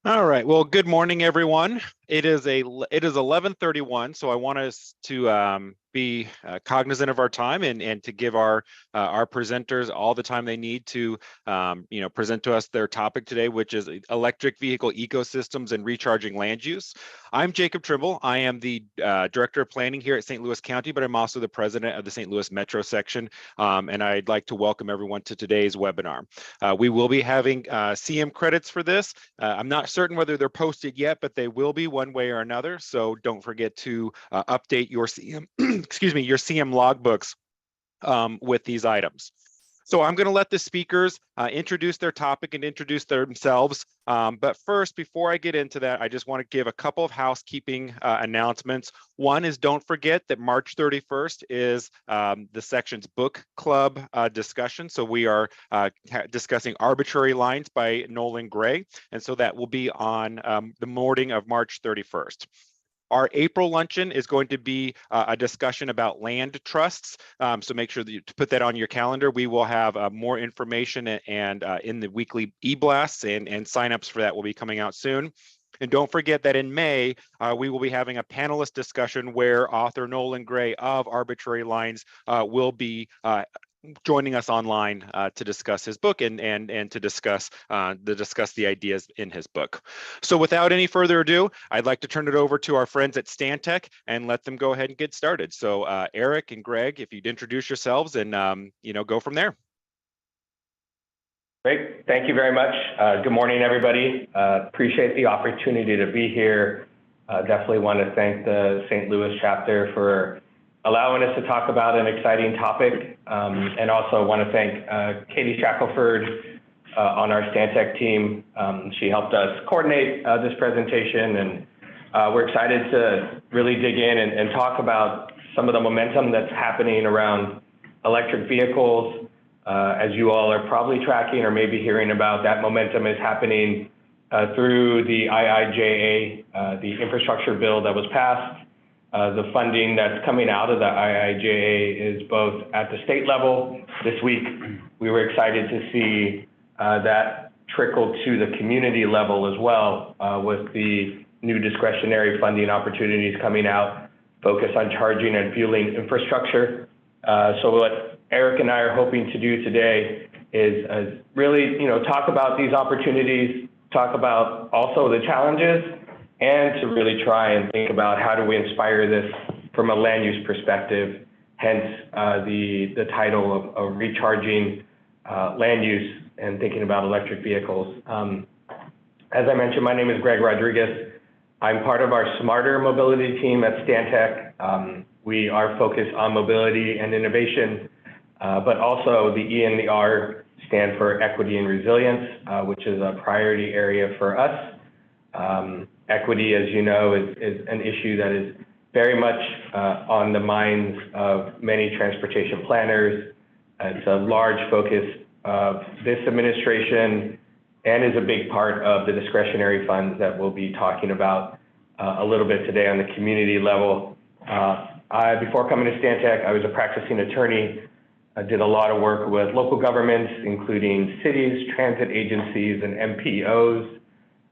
All right. Well, good morning, everyone. It is 11:31, so I want us to be cognizant of our time and to give our presenters all the time they need to present to us their topic today, which is electric vehicle ecosystems and recharging land use. I'm Jacob Trimble. I am the Director of Planning here at St. Louis County, but I'm also the President of the St. Louis Metro section, and I'd like to welcome everyone to today's webinar. We will be having CM credits for this. I'm not certain whether they're posted yet, but they will be one way or another. So don't forget to update your CM, excuse me, your CM logbooks with these items. So I'm going to let the speakers introduce their topic and introduce themselves. But first, before I get into that, I just want to give a couple of housekeeping announcements. One is don't forget that March 31st is the section's book club discussion. So we are discussing Arbitrary Lines by Nolan Gray. And so that will be on the morning of March 31st. Our April luncheon is going to be a discussion about land trusts. So make sure that you put that on your calendar. We will have more information and in the weekly e-blasts and signups for that will be coming out soon. And don't forget that in May, we will be having a panelist discussion where author Nolan Gray of Arbitrary Lines will be joining us online to discuss his book and to discuss the ideas in his book. So without any further ado, I'd like to turn it over to our friends at Stantec and let them go ahead and get started. So Eric and Greg, if you'd introduce yourselves and go from there. Great, thank you very much. Good morning, everybody. Appreciate the opportunity to be here. Definitely want to thank the St. Louis chapter for allowing us to talk about an exciting topic, and also want to thank Katie Shackelford on our Stantec team. She helped us coordinate this presentation, and we're excited to really dig in and talk about some of the momentum that's happening around electric vehicles. As you all are probably tracking or maybe hearing about, that momentum is happening through the IIJA, the infrastructure bill that was passed. The funding that's coming out of the IIJA is both at the state level. This week, we were excited to see that trickle to the community level as well, with the new discretionary funding opportunities coming out, focus on charging and fueling infrastructure. So what Eric and I are hoping to do today is really, talk about these opportunities, talk about also the challenges, and to really try and think about how do we inspire this from a land use perspective, hence the title of recharging land use and thinking about electric vehicles. As I mentioned, my name is Greg Rodriguez. I'm part of our Smarter Mobility team at Stantec. We are focused on mobility and innovation, but also the E and the R stand for equity and resilience, which is a priority area for us. Equity, as you know, is an issue that is very much on the minds of many transportation planners. It's a large focus of this administration and is a big part of the discretionary funds that we'll be talking about a little bit today on the community level. Before coming to Stantec, I was a practicing attorney. I did a lot of work with local governments, including cities, transit agencies, and MPOs.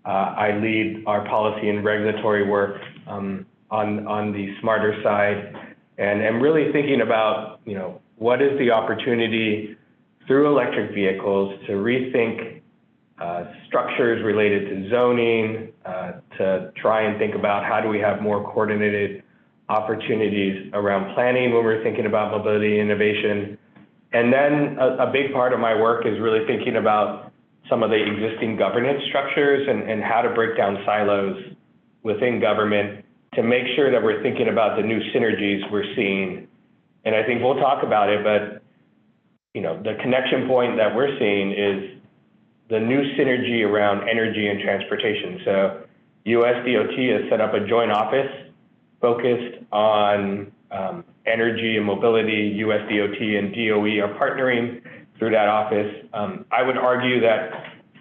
I lead our policy and regulatory work on the smarter side, and am really thinking about, what is the opportunity through electric vehicles to rethink structures related to zoning, to try and think about how do we have more coordinated opportunities around planning when we're thinking about mobility innovation. And then a big part of my work is really thinking about some of the existing governance structures and how to break down silos within government to make sure that we're thinking about the new synergies we're seeing. And I think we'll talk about it, but the connection point that we're seeing is the new synergy around energy and transportation. So USDOT has set up a joint office focused on energy and mobility. USDOT and DOE are partnering through that office. I would argue that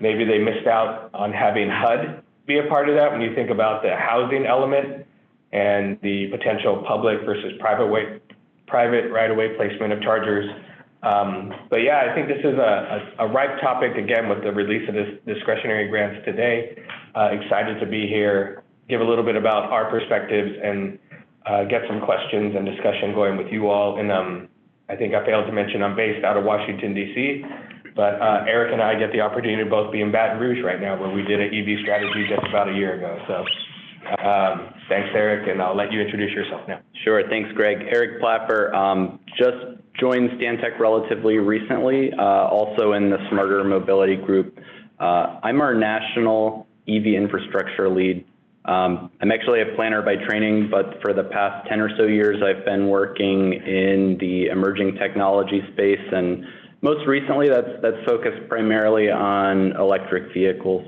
maybe they missed out on having HUD be a part of that when you think about the housing element and the potential public versus private right-of-way placement of chargers. But yeah, I think this is a ripe topic, again, with the release of this discretionary grants today. Excited to be here, give a little bit about our perspectives, and get some questions and discussion going with you all. And I think I failed to mention I'm based out of Washington, D.C., but Eric and I get the opportunity to both be in Baton Rouge right now, where we did an EV strategy just about a year ago. So thanks, Eric, and I'll let you introduce yourself now. Sure, thanks, Greg. Eric Plapper, just joined Stantec relatively recently, also in the Smarter Mobility Group. I'm our national EV infrastructure lead. I'm actually a planner by training, but for the past 10 or so years, I've been working in the emerging technology space, and most recently, that's focused primarily on electric vehicles.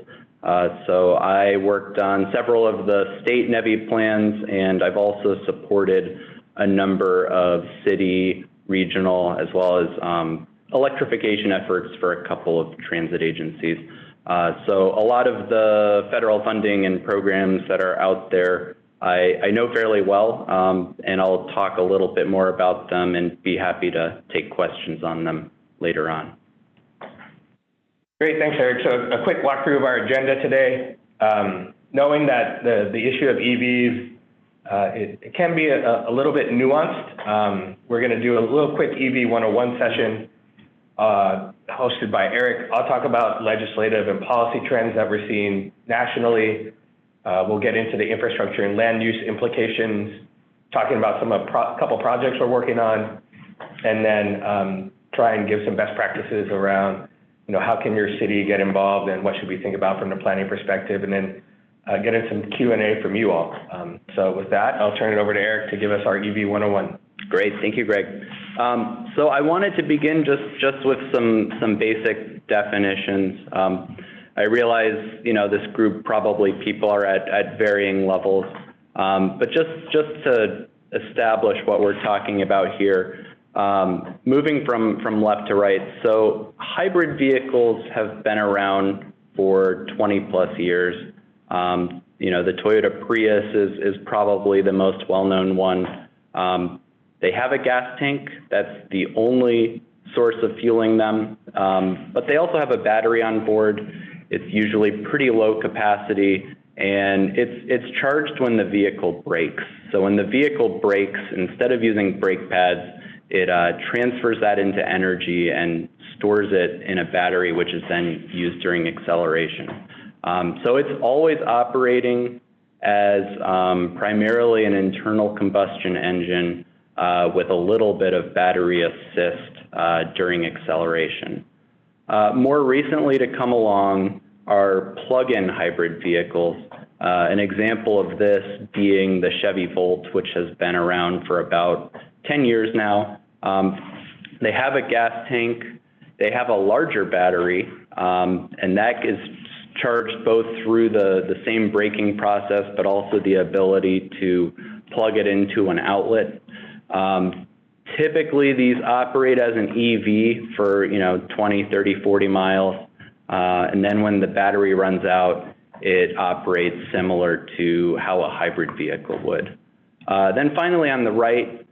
So I worked on several of the state NEVI plans, and I've also supported a number of city, regional, as well as electrification efforts for a couple of transit agencies. So a lot of the federal funding and programs that are out there, I know fairly well, and I'll talk a little bit more about them and be happy to take questions on them later on. Great, thanks, Eric. So a quick walkthrough of our agenda today. Knowing that the issue of EVs, it can be a little bit nuanced. We're going to do a little quick EV 101 session hosted by Eric. I'll talk about legislative and policy trends that we're seeing nationally. We'll get into the infrastructure and land use implications, talking about a couple projects we're working on, and then try and give some best practices around, how can your city get involved and what should we think about from the planning perspective, and then get in some Q&A from you all. So with that, I'll turn it over to Eric to give us our EV 101. Great, thank you, Greg. So I wanted to begin just with some basic definitions. I realize, this group, probably people are at varying levels, but just to establish what we're talking about here, moving from left to right. So hybrid vehicles have been around for 20 plus years. The Toyota Prius is probably the most well-known one. They have a gas tank. That's the only source of fueling them, but they also have a battery on board. It's usually pretty low capacity, and it's charged when the vehicle brakes. So when the vehicle brakes, instead of using brake pads, it transfers that into energy and stores it in a battery, which is then used during acceleration. So it's always operating as primarily an internal combustion engine with a little bit of battery assist during acceleration. More recently to come along are plug-in hybrid vehicles. An example of this being the Chevy Volt, which has been around for about 10 years now. They have a gas tank, they have a larger battery, and that is charged both through the same braking process, but also the ability to plug it into an outlet. Typically, these operate as an EV for 20, 30, 40 miles, and then when the battery runs out, it operates similar to how a hybrid vehicle would. Then finally, on the right,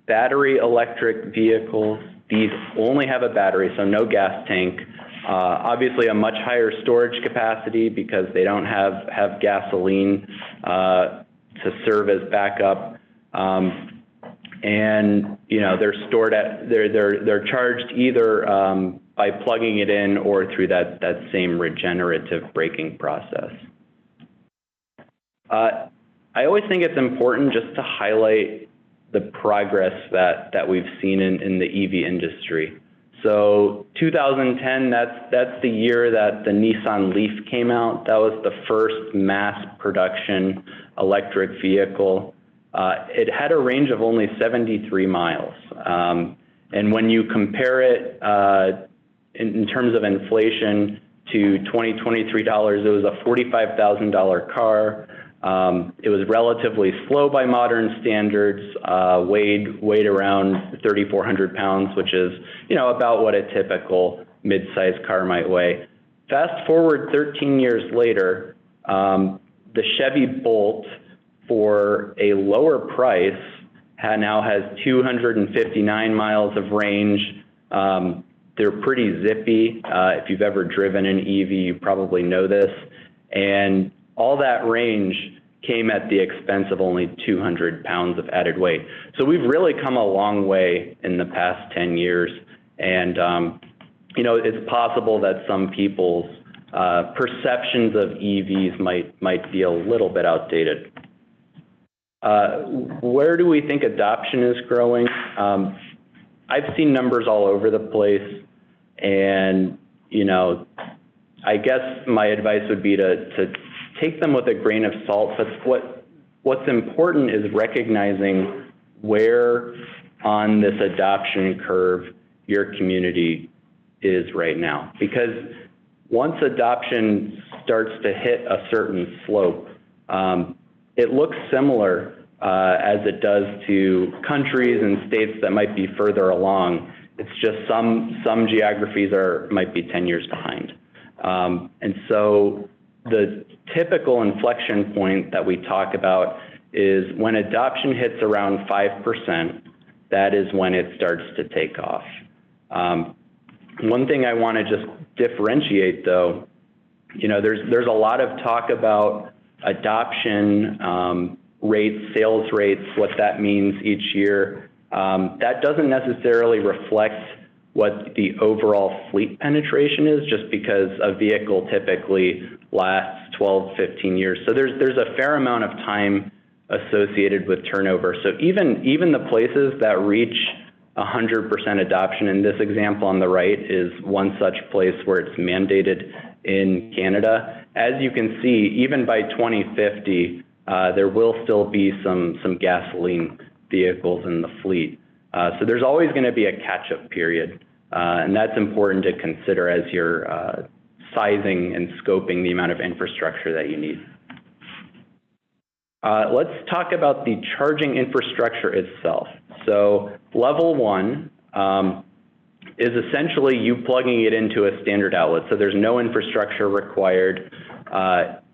battery electric vehicles. These only have a battery, so no gas tank. Obviously, a much higher storage capacity because they don't have gasoline to serve as backup. And they're charged either by plugging it in or through that same regenerative braking process. I always think it's important just to highlight the progress that we've seen in the EV industry. So 2010, that's the year that the Nissan Leaf came out. That was the first mass production electric vehicle. It had a range of only 73 miles. And when you compare it in terms of inflation to 2023 dollars, it was a $45,000 car. It was relatively slow by modern standards, weighed around 3,400 pounds, which is, about what a typical mid-sized car might weigh. Fast forward 13 years later, the Chevy Bolt, for a lower price, now has 259 miles of range. They're pretty zippy. If you've ever driven an EV, you probably know this. And all that range came at the expense of only 200 pounds of added weight. So we've really come a long way in the past 10 years. And, you know, it's possible that some people's perceptions of EVs might be a little bit outdated. Where do we think adoption is growing? I've seen numbers all over the place, and, you know, I guess my advice would be to take them with a grain of salt, but what's important is recognizing where on this adoption curve your community is right now. Because once adoption starts to hit a certain slope, it looks similar as it does to countries and states that might be further along. It's just some geographies might be 10 years behind. And so the typical inflection point that we talk about is when adoption hits around 5%, that is when it starts to take off. One thing I want to just differentiate, though, you know, there's a lot of talk about adoption rates, sales rates, what that means each year. That doesn't necessarily reflect what the overall fleet penetration is, just because a vehicle typically lasts 12, 15 years. So there's a fair amount of time associated with turnover. So even the places that reach 100% adoption, and this example on the right is one such place where it's mandated in Canada. As you can see, even by 2050, there will still be some gasoline vehicles in the fleet. So there's always going to be a catch-up period, and that's important to consider as you're sizing and scoping the amount of infrastructure that you need. Let's talk about the charging infrastructure itself. So level one is essentially you plugging it into a standard outlet. So there's no infrastructure required.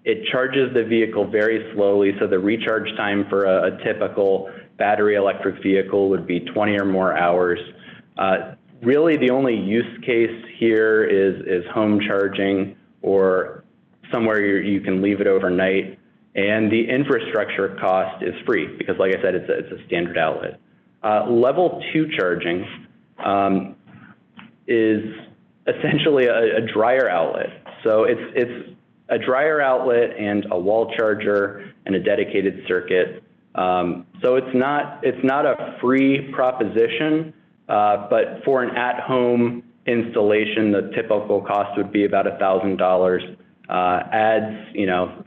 It charges the vehicle very slowly. So the recharge time for a typical battery electric vehicle would be 20 or more hours. Really the only use case here is home charging or somewhere you can leave it overnight. And the infrastructure cost is free because, like I said, it's a standard outlet. Level 2 charging is essentially a dryer outlet. So it's a dryer outlet and a wall charger and a dedicated circuit. So it's not a free proposition, but for an at-home installation, the typical cost would be about $1,000. Adds, you know,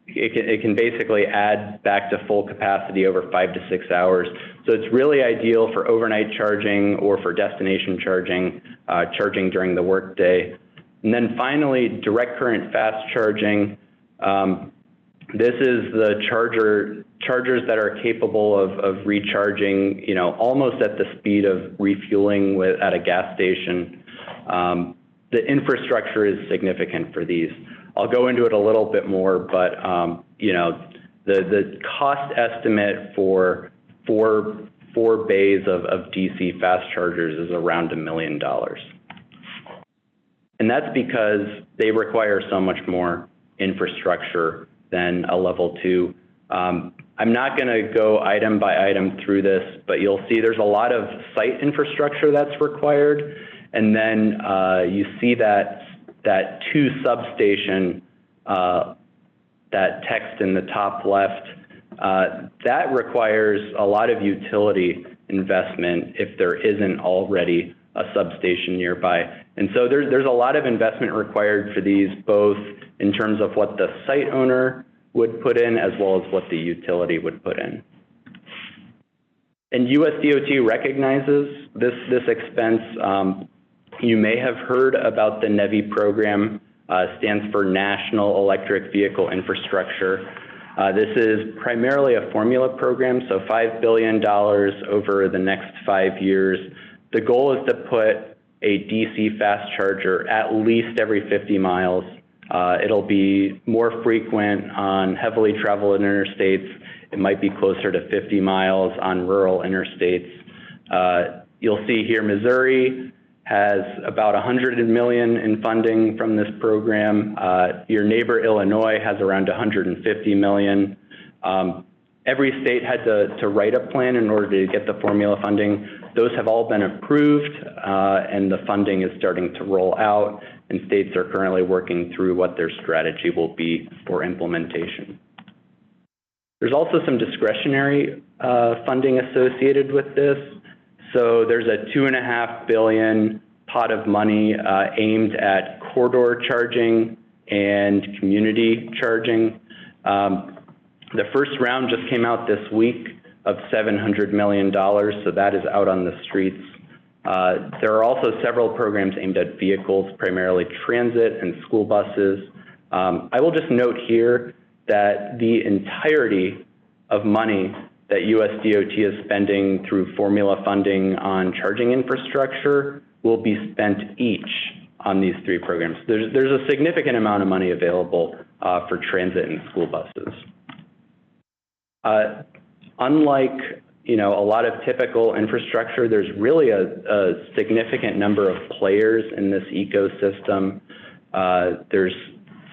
it can basically add back to full capacity over 5 to 6 hours. So it's really ideal for overnight charging or for destination charging, charging during the workday. And then finally, direct current fast charging. This is the chargers that are capable of recharging, you know, almost at the speed of refueling at a gas station. The infrastructure is significant for these. I'll go into it a little bit more, but you know, the cost estimate for four bays of DC fast chargers is around $1 million. And that's because they require so much more infrastructure than a level 2. I'm not going to go item by item through this, but you'll see there's a lot of site infrastructure that's required. And then you see that 2 substation, that text in the top left, that requires a lot of utility investment if there isn't already a substation nearby. And so there's a lot of investment required for these, both in terms of what the site owner would put in as well as what the utility would put in. And USDOT recognizes this expense. You may have heard about the NEVI program, stands for National Electric Vehicle Infrastructure. This is primarily a formula program, so $5 billion over the next 5 years. The goal is to put a DC fast charger at least every 50 miles. It'll be more frequent on heavily traveled interstates. It might be closer to 50 miles on rural interstates. You'll see here Missouri has about 100 million in funding from this program. Your neighbor Illinois has around 150 million. Every state had to write a plan in order to get the formula funding. Those have all been approved, and the funding is starting to roll out, and states are currently working through what their strategy will be for implementation. There's also some discretionary funding associated with this. So there's a $2.5 billion pot of money aimed at corridor charging and community charging. The first round just came out this week of $700 million, so that is out on the streets. There are also several programs aimed at vehicles, primarily transit and school buses. I will just note here that the entirety of money that USDOT is spending through formula funding on charging infrastructure will be spent each on these three programs. There's a significant amount of money available for transit and school buses. Unlike a lot of typical infrastructure, there's really a significant number of players in this ecosystem. There's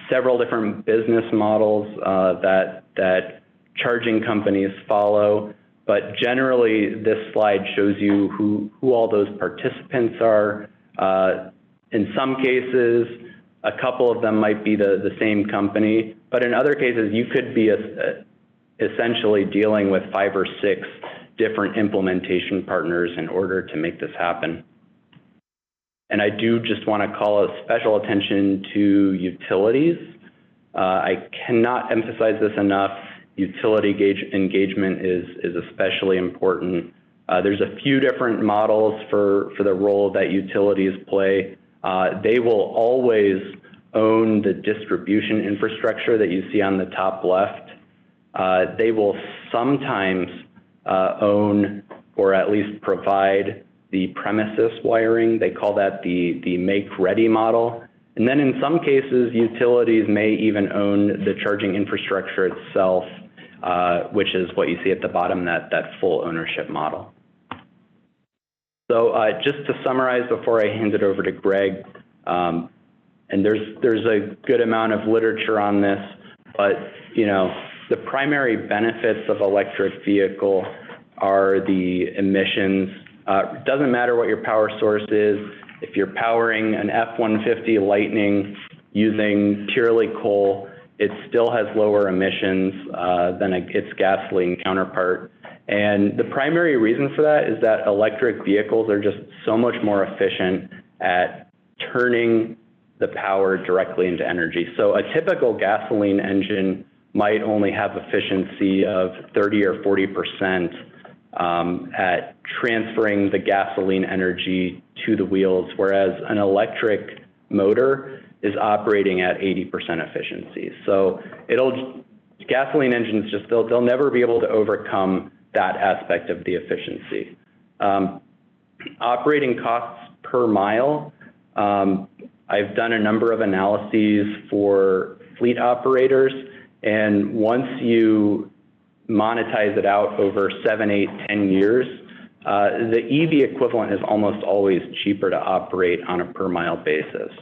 several different business models that charging companies follow, but generally this slide shows you who all those participants are. In some cases, a couple of them might be the same company, but in other cases, you could be essentially dealing with 5 or 6 different implementation partners in order to make this happen. And I do just want to call a special attention to utilities. I cannot emphasize this enough. Utility engagement is especially important. There's a few different models for the role that utilities play. They will always own the distribution infrastructure that you see on the top left. They will sometimes own or at least provide the premises wiring. They call that the make-ready model. And then in some cases, utilities may even own the charging infrastructure itself, which is what you see at the bottom, that full ownership model. So just to summarize before I hand it over to Greg, and there's a good amount of literature on this, but the primary benefits of electric vehicle are the emissions. It doesn't matter what your power source is. If you're powering an F-150 Lightning using purely coal, it still has lower emissions than its gasoline counterpart. And the primary reason for that is that electric vehicles are just so much more efficient at turning the power directly into energy. So a typical gasoline engine might only have efficiency of 30 or 40% at transferring the gasoline energy to the wheels, whereas an electric motor is operating at 80% efficiency. So gasoline engines they'll never be able to overcome that aspect of the efficiency. Operating costs per mile, I've done a number of analyses for fleet operators, and once you monetize it out over 7, 8, 10 years, the EV equivalent is almost always cheaper to operate on a per mile basis.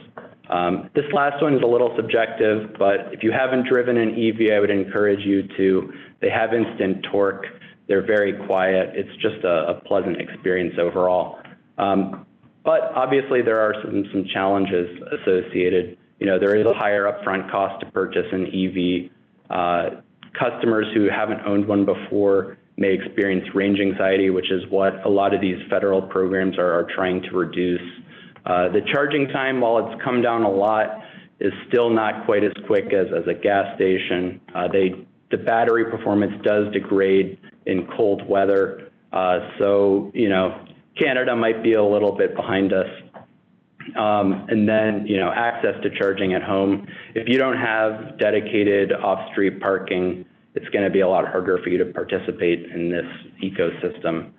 This last one is a little subjective, but if you haven't driven an EV, I would encourage you to. They have instant torque. They're very quiet. It's just a pleasant experience overall. But obviously there are some challenges associated. There is a higher upfront cost to purchase an EV. Customers who haven't owned one before may experience range anxiety, which is what a lot of these federal programs are trying to reduce. The charging time, while it's come down a lot, is still not quite as quick as a gas station. The battery performance does degrade in cold weather. So, Canada might be a little bit behind us. And then, access to charging at home. If you don't have dedicated off-street parking, it's going to be a lot harder for you to participate in this ecosystem.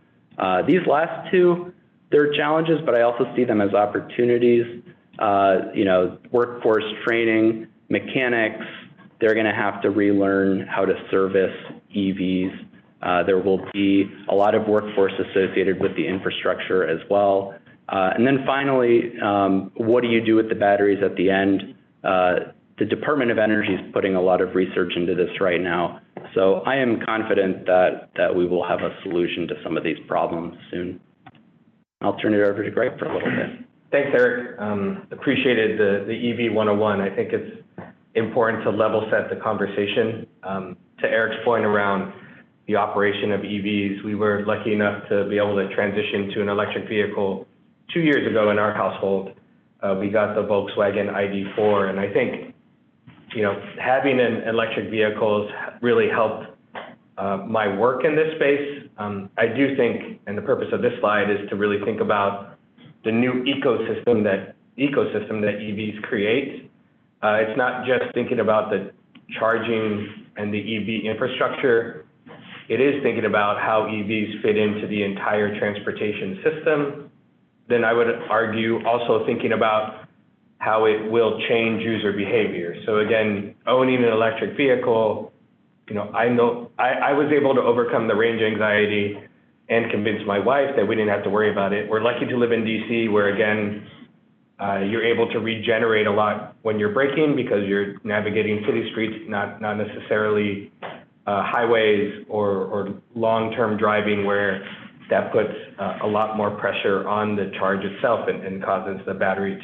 These last two, they're challenges, but I also see them as opportunities. Workforce training, mechanics, they're going to have to relearn how to service EVs. There will be a lot of workforce associated with the infrastructure as well. And then finally, what do you do with the batteries at the end? The Department of Energy is putting a lot of research into this right now. So I am confident that we will have a solution to some of these problems soon. I'll turn it over to Greg for a little bit. Thanks, Eric. Appreciated the EV 101. I think it's important to level set the conversation. To Eric's point around the operation of EVs, we were lucky enough to be able to transition to an electric vehicle 2 years ago in our household. We got the Volkswagen ID4, and I think, having an electric vehicle has really helped my work in this space. I do think, and the purpose of this slide is to really think about the new ecosystem that EVs create. It's not just thinking about the charging and the EV infrastructure. It is thinking about how EVs fit into the entire transportation system. Then I would argue also thinking about how it will change user behavior. So again, owning an electric vehicle, I know I was able to overcome the range anxiety and convince my wife that we didn't have to worry about it. We're lucky to live in DC, where again, you're able to regenerate a lot when you're braking because you're navigating city streets, not necessarily highways or long-term driving where that puts a lot more pressure on the charge itself and causes the battery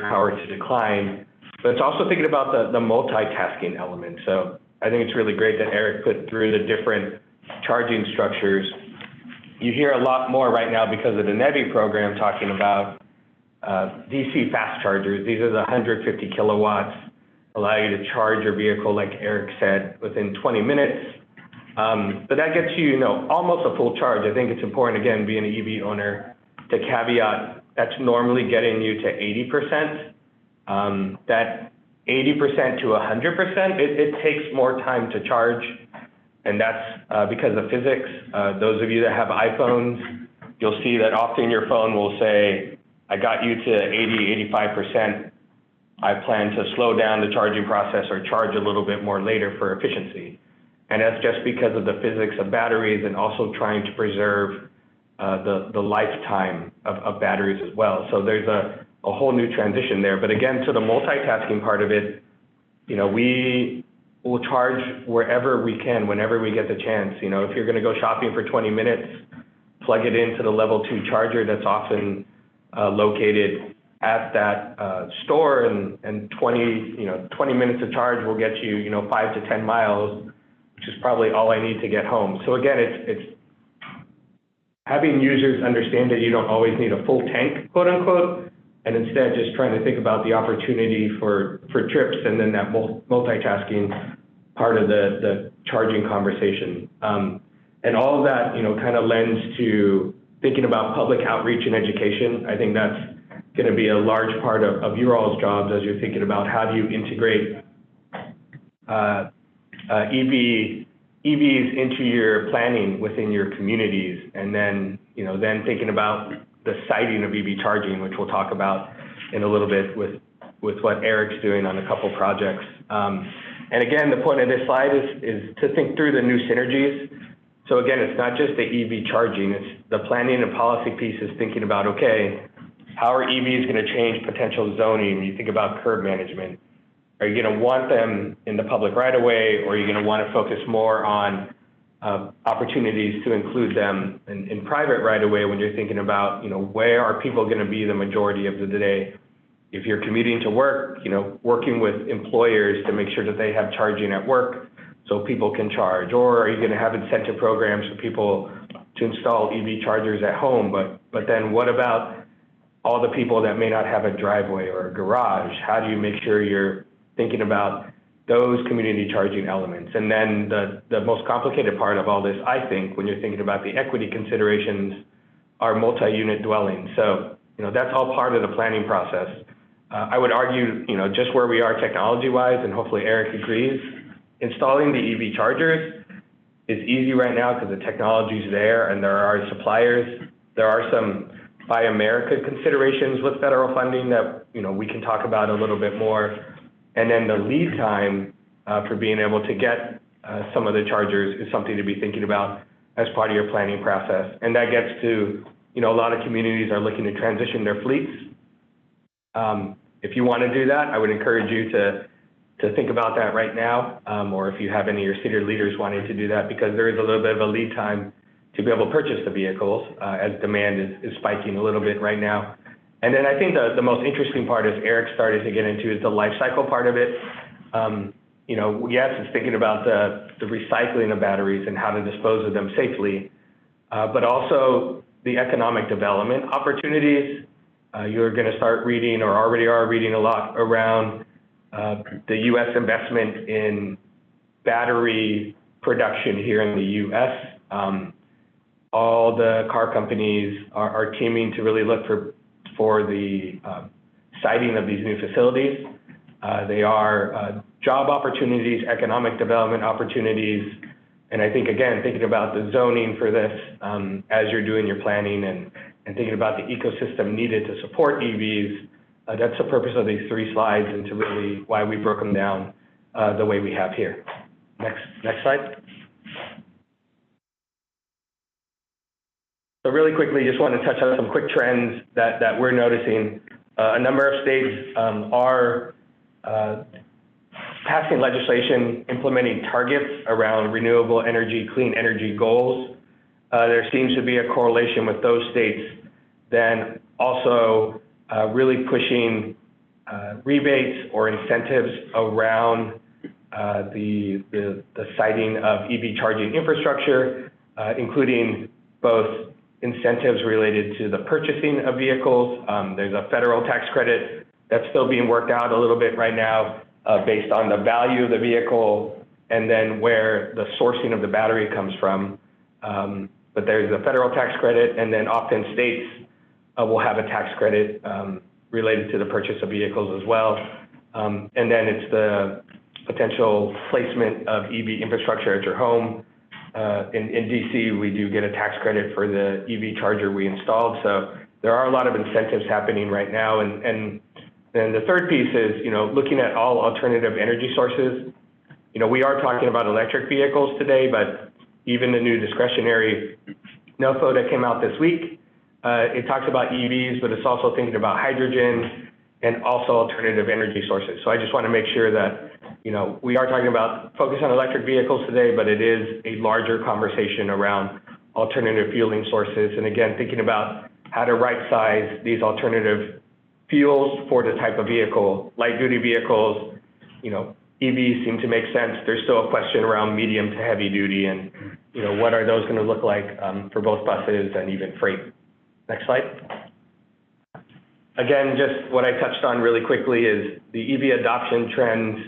power to decline. But it's also thinking about the multitasking element. So I think it's really great that Eric put through the different charging structures. You hear a lot more right now because of the NEVI program talking about DC fast chargers. These are the 150 kilowatts, allow you to charge your vehicle, like Eric said, within 20 minutes. But that gets you, almost a full charge. I think it's important, again, being an EV owner, to caveat that's normally getting you to 80%. That 80% to 100%, it takes more time to charge. And that's because of physics. Those of you that have iPhones, you'll see that often your phone will say, I got you to 80, 85%. I plan to slow down the charging process or charge a little bit more later for efficiency. And that's just because of the physics of batteries and also trying to preserve the lifetime of batteries as well. So there's a whole new transition there. But again, to the multitasking part of it, we will charge wherever we can, whenever we get the chance. If you're going to go shopping for 20 minutes, plug it into the level 2 charger that's often located at that store, and 20 minutes of charge will get you 5 to 10 miles, which is probably all I need to get home. So again, it's having users understand that you don't always need a full tank, quote unquote, and instead just trying to think about the opportunity for trips and then that multitasking part of the charging conversation. And all of that, kind of lends to thinking about public outreach and education. I think that's going to be a large part of your all's jobs as you're thinking about how do you integrate EVs into your planning within your communities, and then then thinking about the siting of EV charging, which we'll talk about in a little bit with what Eric's doing on a couple projects. And again, the point of this slide is to think through the new synergies. So again, it's not just the EV charging, it's the planning and policy piece is thinking about, okay, how are EVs going to change potential zoning when you think about curb management? Are you going to want them in the public right of way, or are you going to want to focus more on opportunities to include them in private right of way when you're thinking about, where are people going to be the majority of the day? If you're commuting to work, working with employers to make sure that they have charging at work so people can charge, or are you going to have incentive programs for people to install EV chargers at home? But then what about all the people that may not have a driveway or a garage? How do you make sure you're thinking about those community charging elements? And then the most complicated part of all this, I think, when you're thinking about the equity considerations, are multi-unit dwellings. So, that's all part of the planning process. I would argue, just where we are technology-wise, and hopefully Eric agrees, installing the EV chargers is easy right now because the technology's there and there are suppliers. There are some Buy America considerations with federal funding that, we can talk about a little bit more. And then the lead time for being able to get some of the chargers is something to be thinking about. as part of your planning process. And that gets to, a lot of communities are looking to transition their fleets. If you want to do that, I would encourage you to think about that right now, or if you have any of your city leaders wanting to do that, because there is a little bit of a lead time to be able to purchase the vehicles as demand is spiking a little bit right now. And then I think the most interesting part, as Eric started to get into, is the life cycle part of it. Yes, it's thinking about the recycling of batteries and how to dispose of them safely, but also the economic development opportunities. You're going to start reading, or already are reading, a lot around the U.S. investment in battery production here in the U.S. All the car companies are teaming to really look for the siting of these new facilities. They are job opportunities, economic development opportunities, and I think, again, thinking about the zoning for this as you're doing your planning and thinking about the ecosystem needed to support EVs, that's the purpose of these 3 slides, and to really why we broke them down the way we have here. Next slide. So really quickly, just want to touch on some quick trends that we're noticing. A number of states are passing legislation implementing targets around renewable energy, clean energy goals. There seems to be a correlation with those states then also really pushing rebates or incentives around the siting of EV charging infrastructure, including both incentives related to the purchasing of vehicles. There's a federal tax credit that's still being worked out a little bit right now based on the value of the vehicle and then where the sourcing of the battery comes from. But there's a federal tax credit, and then often states will have a tax credit related to the purchase of vehicles as well. And then it's the potential placement of EV infrastructure at your home. In DC, we do get a tax credit for the EV charger we installed. So there are a lot of incentives happening right now. And then the third piece is, looking at all alternative energy sources. We are talking about electric vehicles today, but even the new discretionary NOFO that came out this week, it talks about EVs, but it's also thinking about hydrogen and also alternative energy sources. So I just want to make sure that, we are talking about focus on electric vehicles today, but it is a larger conversation around alternative fueling sources. And again, thinking about how to right size these alternative fuels for the type of vehicle. Light duty vehicles, EVs seem to make sense. There's still a question around medium to heavy duty and, what are those going to look like for both buses and even freight. Next slide. Again, just what I touched on really quickly is the EV adoption trends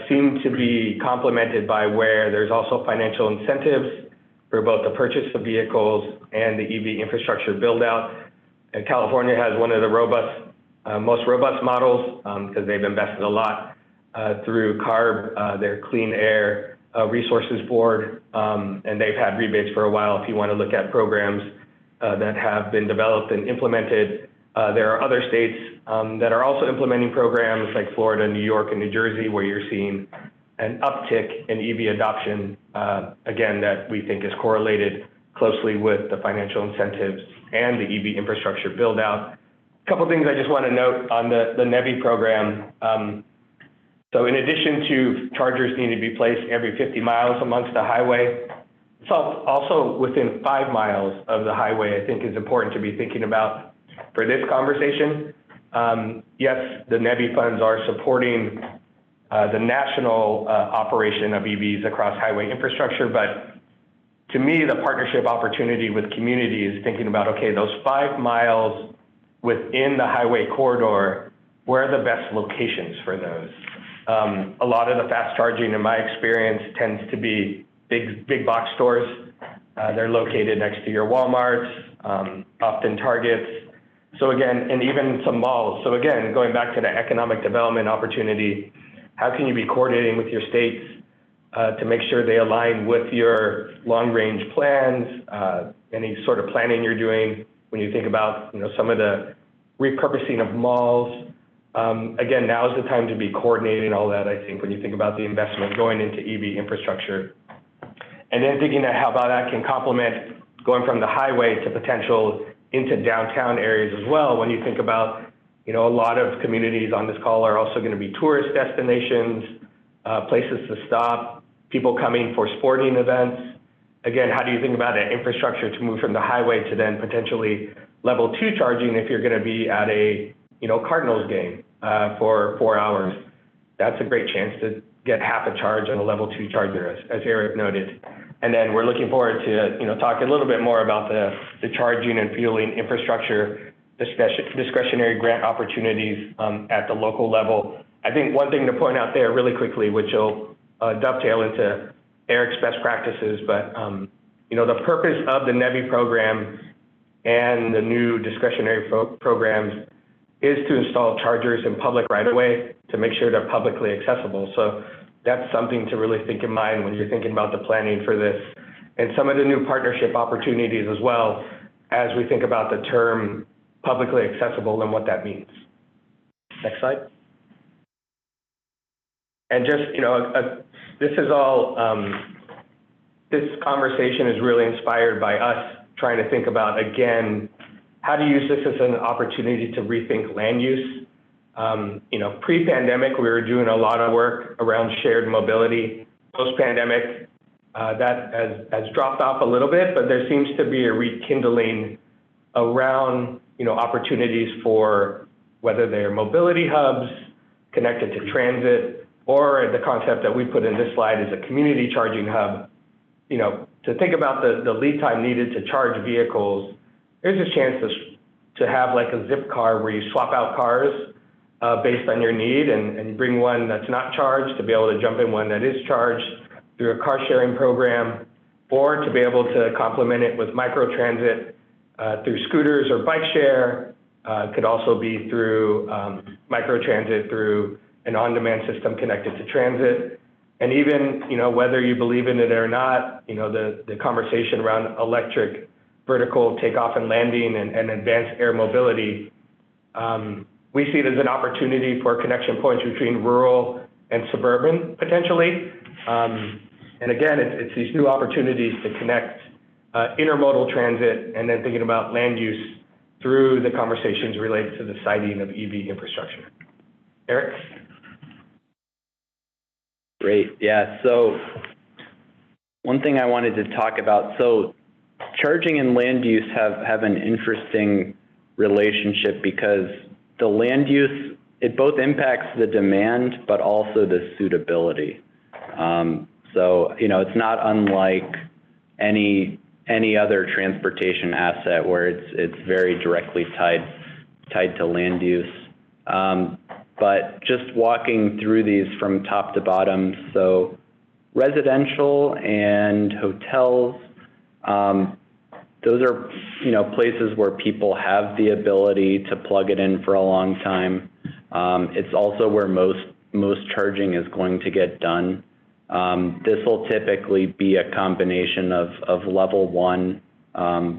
seem to be complemented by where there's also financial incentives for both the purchase of vehicles and the EV infrastructure build out. And California has one of the most robust models because they've invested a lot through CARB, their Clean Air Resources Board, and they've had rebates for a while. If you want to look at programs that have been developed and implemented, there are other states that are also implementing programs like Florida, New York, and New Jersey, where you're seeing an uptick in EV adoption, again, that we think is correlated closely with the financial incentives and the EV infrastructure build out. A couple things I just want to note on the NEVI program. So in addition to chargers needing to be placed every 50 miles amongst the highway, it's also within 5 miles of the highway, I think is important to be thinking about for this conversation. Yes, the NEVI funds are supporting the national operation of EVs across highway infrastructure, but to me, the partnership opportunity with community is thinking about, okay, those 5 miles within the highway corridor, where are the best locations for those? A lot of the fast charging, in my experience, tends to be big box stores. They're located next to your Walmarts, often Targets. So again, and even some malls. So again, going back to the economic development opportunity, how can you be coordinating with your states to make sure they align with your long-range plans, any sort of planning you're doing when you think about some of the repurposing of malls. Again, now is the time to be coordinating all that, I think, when you think about the investment going into EV infrastructure. And then thinking that how about that can complement going from the highway to potential into downtown areas as well. When you think about, a lot of communities on this call are also going to be tourist destinations, places to stop, people coming for sporting events. Again, how do you think about that infrastructure to move from the highway to then potentially level 2 charging if you're going to be at a, Cardinals game for 4 hours? That's a great chance to get half a charge on a level 2 charger, as Eric noted. And then we're looking forward to, talk a little bit more about the charging and fueling infrastructure, discretionary grant opportunities at the local level. I think one thing to point out there really quickly, which will dovetail into Eric's best practices, but the purpose of the NEVI program and the new discretionary programs is to install chargers in public right-of-way to make sure they're publicly accessible. So that's something to really think in mind when you're thinking about the planning for this, and some of the new partnership opportunities as well, as we think about the term publicly accessible and what that means. Next slide. And just, this is all, this conversation is really inspired by us trying to think about, again, how to use this as an opportunity to rethink land use. Pre-pandemic, we were doing a lot of work around shared mobility. Post-pandemic, that has dropped off a little bit, but there seems to be a rekindling around, opportunities for whether they're mobility hubs connected to transit, or the concept that we put in this slide is a community charging hub. To think about the lead time needed to charge vehicles, there's a chance to have like a zip car where you swap out cars based on your need, and you bring one that's not charged to be able to jump in one that is charged through a car sharing program, or to be able to complement it with microtransit through scooters or bike share. Could also be through microtransit through an on-demand system connected to transit. And even, whether you believe in it or not, the conversation around electric vertical takeoff and landing and advanced air mobility, we see it as an opportunity for connection points between rural and suburban potentially. And again, it's these new opportunities to connect intermodal transit and then thinking about land use through the conversations related to the siting of EV infrastructure. Eric? Great, yeah, so one thing I wanted to talk about, so charging and land use have an interesting relationship because the land use, it both impacts the demand, but also the suitability. So, it's not unlike any other transportation asset where it's very directly tied to land use. But just walking through these from top to bottom, so residential and hotels, those are, places where people have the ability to plug it in for a long time. It's also where most charging is going to get done. This will typically be a combination of level 1,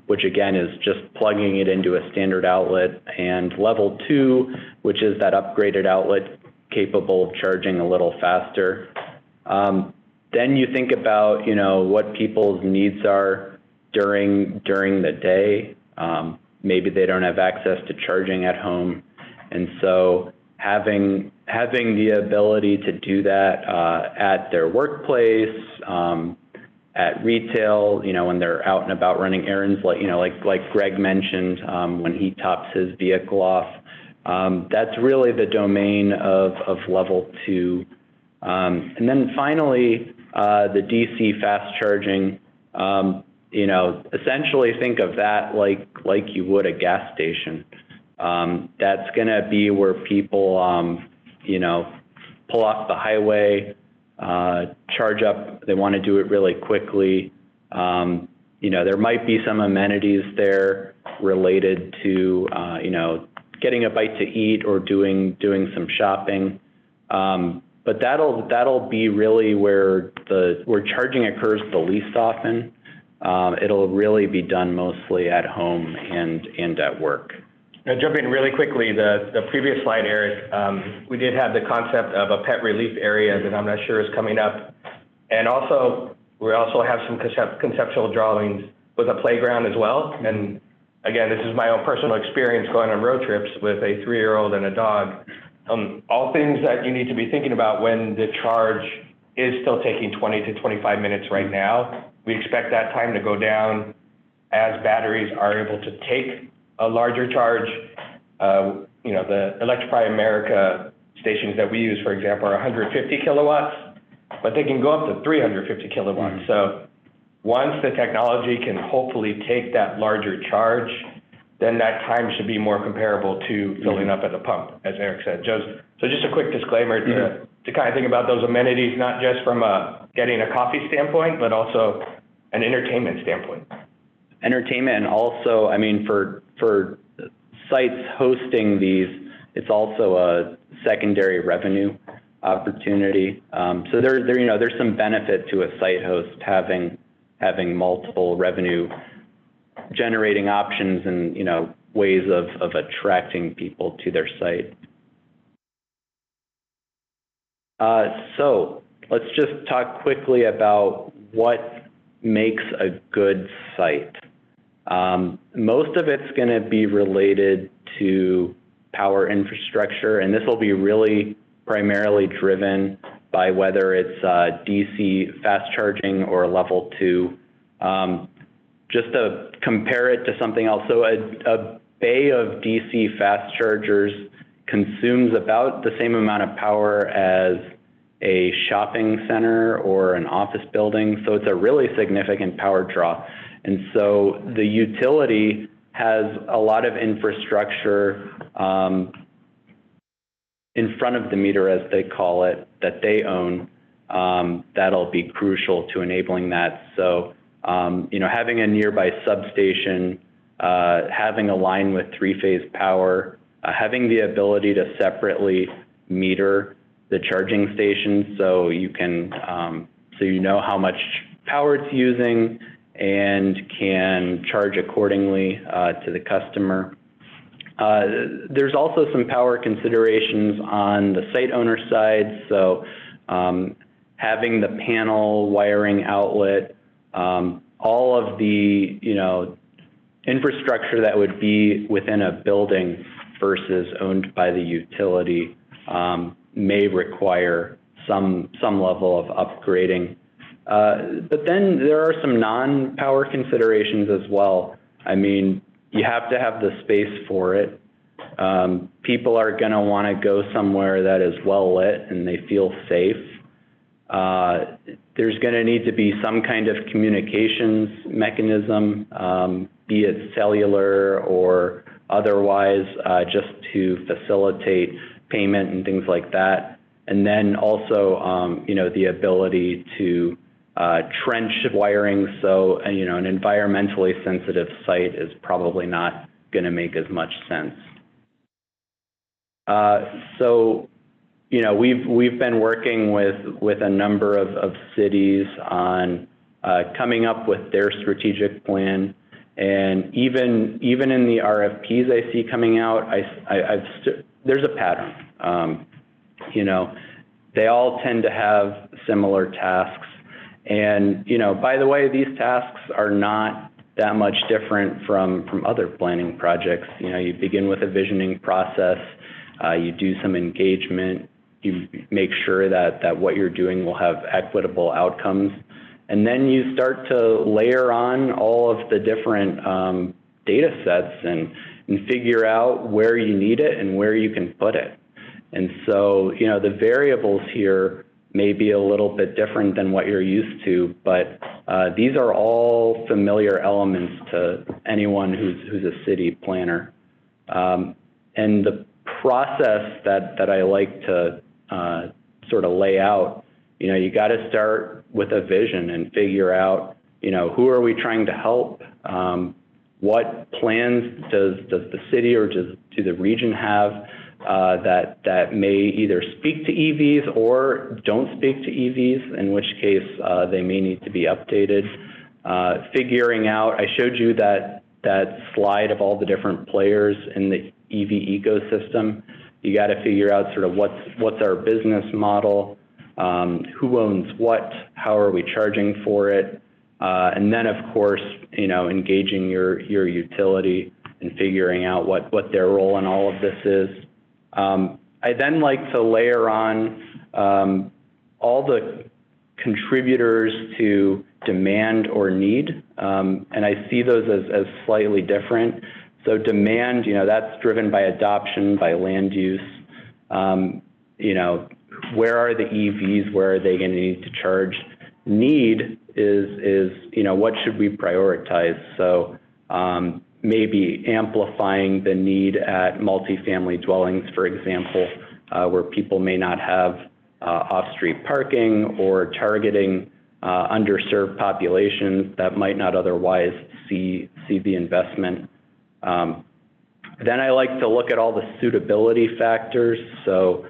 which again is just plugging it into a standard outlet, and level 2, which is that upgraded outlet capable of charging a little faster. Then you think about, what people's needs are during the day. Maybe they don't have access to charging at home, and so having the ability to do that at their workplace, at retail, when they're out and about running errands, like Greg mentioned, when he tops his vehicle off, that's really the domain of level 2. And then finally, the DC fast charging, essentially think of that like you would a gas station. That's going to be where people, pull off the highway, charge up. They want to do it really quickly. There might be some amenities there related to, getting a bite to eat or doing some shopping. But that'll be really where charging occurs the least often. It'll really be done mostly at home and at work. Now, jumping really quickly, the previous slide, Eric, we did have the concept of a pet relief area that I'm not sure is coming up. And also, We also have some conceptual drawings with a playground as well. And again, this is my own personal experience going on road trips with a 3-year-old and a dog. All things that you need to be thinking about when the charge is still taking 20 to 25 minutes right now. We expect that time to go down as batteries are able to take a larger charge. You know, the Electrify America stations that we use, for example, are 150 kilowatts, but they can go up to 350 kilowatts. So once the technology can hopefully take that larger charge, then that time should be more comparable to filling up at the pump, as Eric said. So just a quick disclaimer to kind of think about those amenities, not just from getting a coffee standpoint, but also an entertainment standpoint. Entertainment, and also, I mean, for sites hosting these, it's also a secondary revenue opportunity. So there's some benefit to a site host having multiple revenue generating options and, you know, ways of attracting people to their site. So let's just talk quickly about what makes a good site. Most of it's going to be related to power infrastructure, and this will be really primarily driven by whether it's DC fast charging or level 2. Just to compare it to something else, so a bay of DC fast chargers consumes about the same amount of power as a shopping center or an office building, so it's a really significant power draw. And so the utility has a lot of infrastructure in front of the meter, as they call it, that they own, that'll be crucial to enabling that. So, you know, having a nearby substation, having a line with 3-phase power, having the ability to separately meter the charging station, so you can, so you know how much power it's using and can charge accordingly to the customer. There's also some power considerations on the site owner side. So having the panel, wiring outlet, all of the, you know, infrastructure that would be within a building versus owned by the utility may require some level of upgrading. But then there are some non-power considerations as well. I mean, you have to have the space for it. People are going to want to go somewhere that is well lit and they feel safe. There's going to need to be some kind of communications mechanism, be it cellular or otherwise, just to facilitate payment and things like that. And then also, you know, the ability to trench wiring. So, you know, an environmentally sensitive site is probably not going to make as much sense. So, you know, we've been working with a number of cities on coming up with their strategic plan, and even in the RFPs I see coming out, there's a pattern. You know, they all tend to have similar tasks, and you know, by the way, these tasks are not that much different from other planning projects. You know, you begin with a visioning process, you do some engagement. You make sure that what you're doing will have equitable outcomes. And then you start to layer on all of the different data sets and figure out where you need it and where you can put it. And so, you know, the variables here may be a little bit different than what you're used to, but these are all familiar elements to anyone who's a city planner. And the process that I like to sort of lay out, you know, you got to start with a vision and figure out, you know, who are we trying to help? What plans does the city or do the region have that may either speak to EVs or don't speak to EVs, in which case they may need to be updated. Figuring out, I showed you that slide of all the different players in the EV ecosystem. You got to figure out sort of what's our business model, who owns what, how are we charging for it, and then of course, engaging your utility and figuring out what their role in all of this is. I then like to layer on all the contributors to demand or need, and I see those as slightly different. So demand, that's driven by adoption, by land use. Where are the EVs? Where are they going to need to charge? Need is what should we prioritize? So maybe amplifying the need at multifamily dwellings, for example, where people may not have off-street parking, or targeting underserved populations that might not otherwise see the investment. Then I like to look at all the suitability factors. So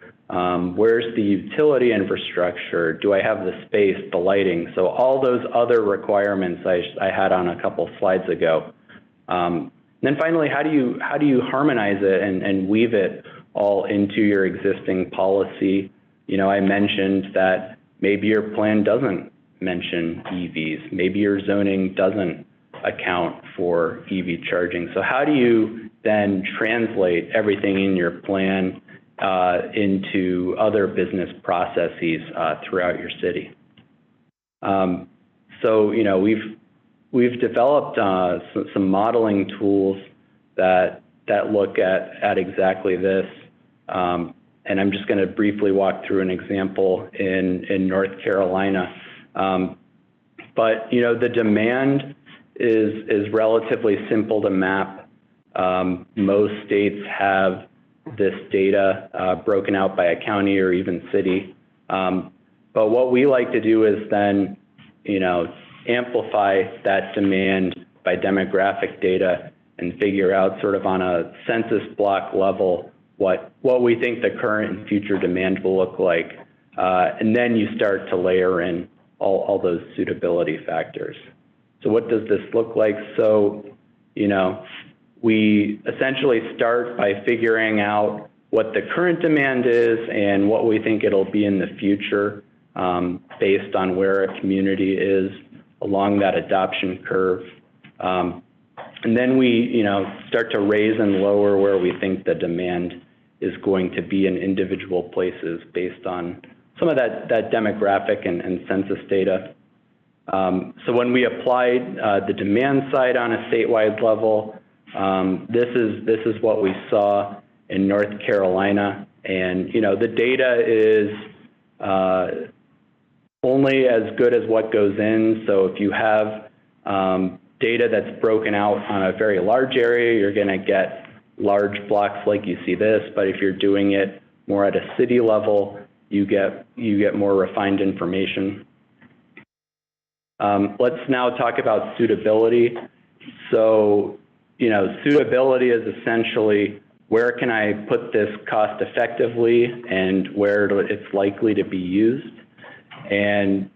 where's the utility infrastructure? Do I have the space, the lighting? So all those other requirements I had on a couple slides ago. Then finally, how do you harmonize it and weave it all into your existing policy? I mentioned that maybe your plan doesn't mention EVs. Maybe your zoning doesn't account for EV charging. So how do you then translate everything in your plan into other business processes throughout your city? So we've developed some modeling tools that look at exactly this. And I'm just going to briefly walk through an example in North Carolina. But the demand is relatively simple to map. Most states have this data broken out by a county or even city. But what we like to do is then, amplify that demand by demographic data and figure out sort of on a census block level what we think the current and future demand will look like. And then you start to layer in all those suitability factors. So what does this look like? So, we essentially start by figuring out what the current demand is and what we think it'll be in the future, based on where a community is along that adoption curve. And then we, start to raise and lower where we think the demand is going to be in individual places based on some of that demographic and census data. So when we applied the demand side on a statewide level, this is what we saw in North Carolina. And, the data is only as good as what goes in. So if you have data that's broken out on a very large area, you're going to get large blocks like you see this. But if you're doing it more at a city level, you get more refined information. Let's now talk about suitability. So, suitability is essentially where can I put this cost effectively and where it's likely to be used. And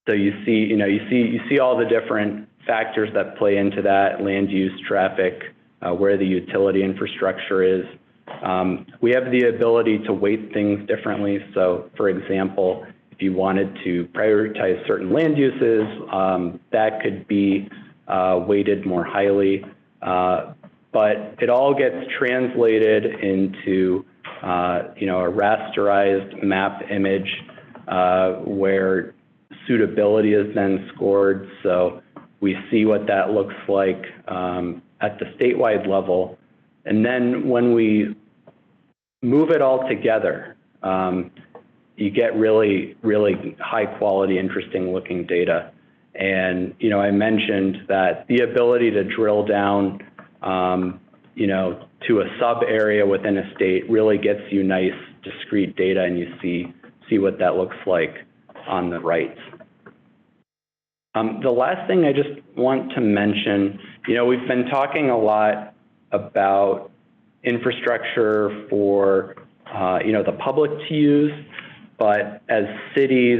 so you see all the different factors that play into that: land use, traffic, where the utility infrastructure is. We have the ability to weight things differently. So, for example, if you wanted to prioritize certain land uses, that could be weighted more highly. But it all gets translated into a rasterized map image where suitability is then scored. So we see what that looks like at the statewide level. And then when we move it all together, you get really, really high quality, interesting looking data. And, I mentioned that the ability to drill down, to a sub area within a state really gets you nice, discrete data, and you see what that looks like on the right. The last thing I just want to mention, we've been talking a lot about infrastructure for, the public to use, but as cities,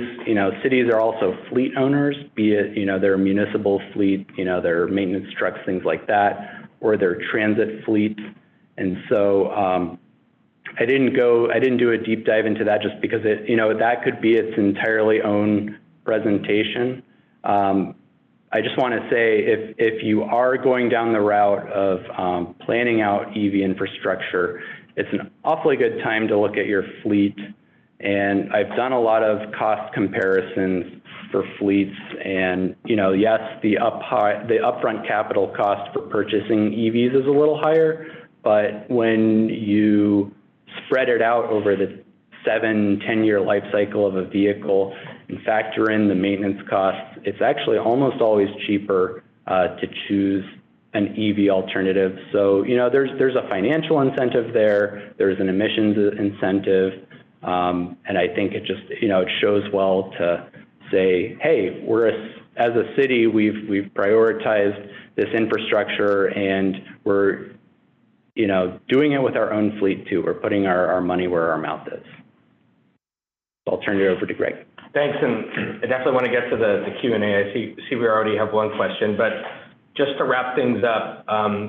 cities are also fleet owners, be it, their municipal fleet, their maintenance trucks, things like that, or their transit fleet. And so I didn't do a deep dive into that just because that could be its entirely own presentation. I just want to say if you are going down the route of planning out EV infrastructure, it's an awfully good time to look at your fleet. And I've done a lot of cost comparisons for fleets, and yes, the upfront capital cost for purchasing EVs is a little higher, but when you spread it out over the 7-10 year life cycle of a vehicle and factor in the maintenance costs, it's actually almost always cheaper to choose an EV alternative. So there's a financial incentive there, there's an emissions incentive, and I think it just it shows well to say, hey, as a city, we've prioritized this infrastructure, and we're doing it with our own fleet too. We're putting our money where our mouth is. So I'll turn it over to Greg. Thanks, and I definitely want to get to the Q&A. I see we already have one question, but just to wrap things up,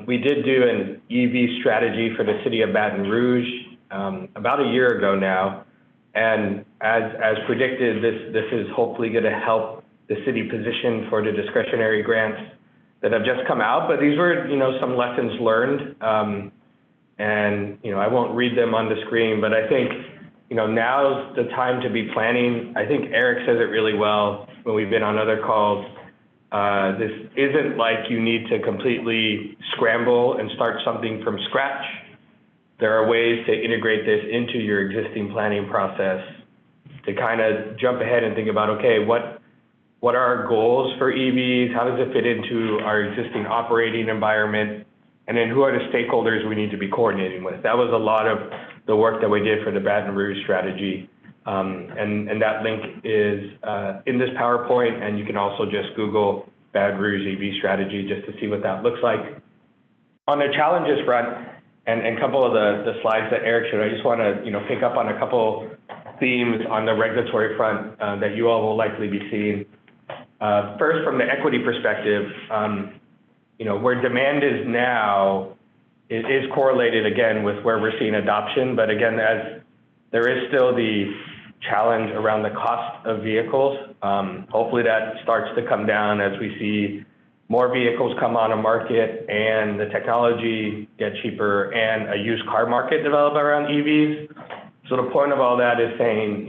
we did do an EV strategy for the city of Baton Rouge about a year ago now, and as predicted, this is hopefully going to help the city position for the discretionary grants that have just come out. But these were some lessons learned, and I won't read them on the screen, but I think now's the time to be planning. I think Eric says it really well when we've been on other calls. This isn't like you need to completely scramble and start something from scratch. There are ways to integrate this into your existing planning process to kind of jump ahead and think about, okay, what are our goals for EVs? How does it fit into our existing operating environment? And then who are the stakeholders we need to be coordinating with? That was a lot of the work that we did for the Baton Rouge strategy. And that link is in this PowerPoint, and you can also just Google Baton Rouge EV strategy just to see what that looks like. On the challenges front, and a couple of the slides that Eric showed, I just want to pick up on a couple themes on the regulatory front that you all will likely be seeing. First, from the equity perspective, where demand is now, it is correlated again with where we're seeing adoption. But again, as there is still the challenge around the cost of vehicles, hopefully that starts to come down as we see more vehicles come on a market and the technology get cheaper and a used car market develop around EVs. So the point of all that is saying,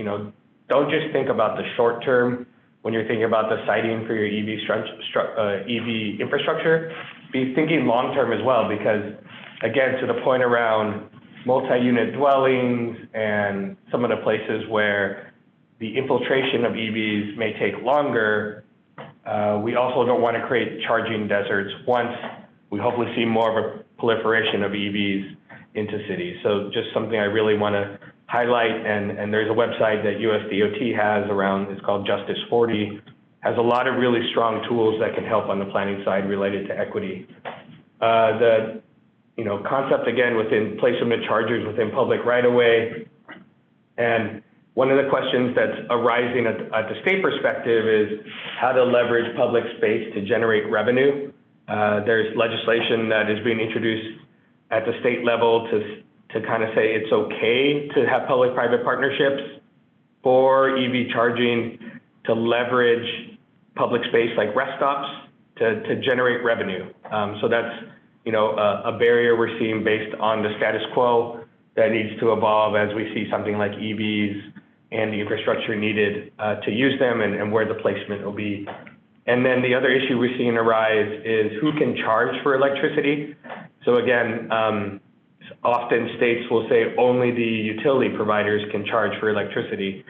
don't just think about the short term when you're thinking about the siting for your EV infrastructure. Be thinking long term as well, because again, to the point around multi-unit dwellings and some of the places where the infiltration of EVs may take longer, we also don't want to create charging deserts once we hopefully see more of a proliferation of EVs into cities. So just something I really want to highlight, and there's a website that USDOT has around, it's called Justice 40, has a lot of really strong tools that can help on the planning side related to equity. The concept again within placement of chargers within public right-of-way, and one of the questions that's arising at the state perspective is how to leverage public space to generate revenue. There's legislation that is being introduced at the state level to kind of say it's okay to have public-private partnerships for EV charging to leverage public space like rest stops to generate revenue. So that's a barrier we're seeing based on the status quo that needs to evolve as we see something like EVs and the infrastructure needed to use them and where the placement will be. And then the other issue we're seeing arise is who can charge for electricity. So again, often states will say only the utility providers can charge for electricity.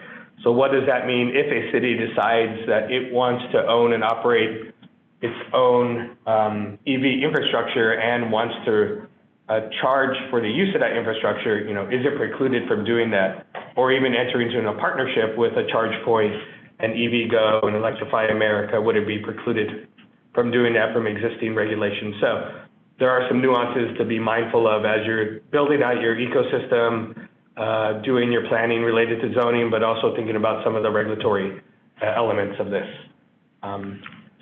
So what does that mean if a city decides that it wants to own and operate its own EV infrastructure and wants to charge for the use of that infrastructure? Is it precluded from doing that, or even entering into a partnership with a charge point and EVgo and Electrify America? Would it be precluded from doing that from existing regulations? So there are some nuances to be mindful of as you're building out your ecosystem, doing your planning related to zoning, but also thinking about some of the regulatory elements of this.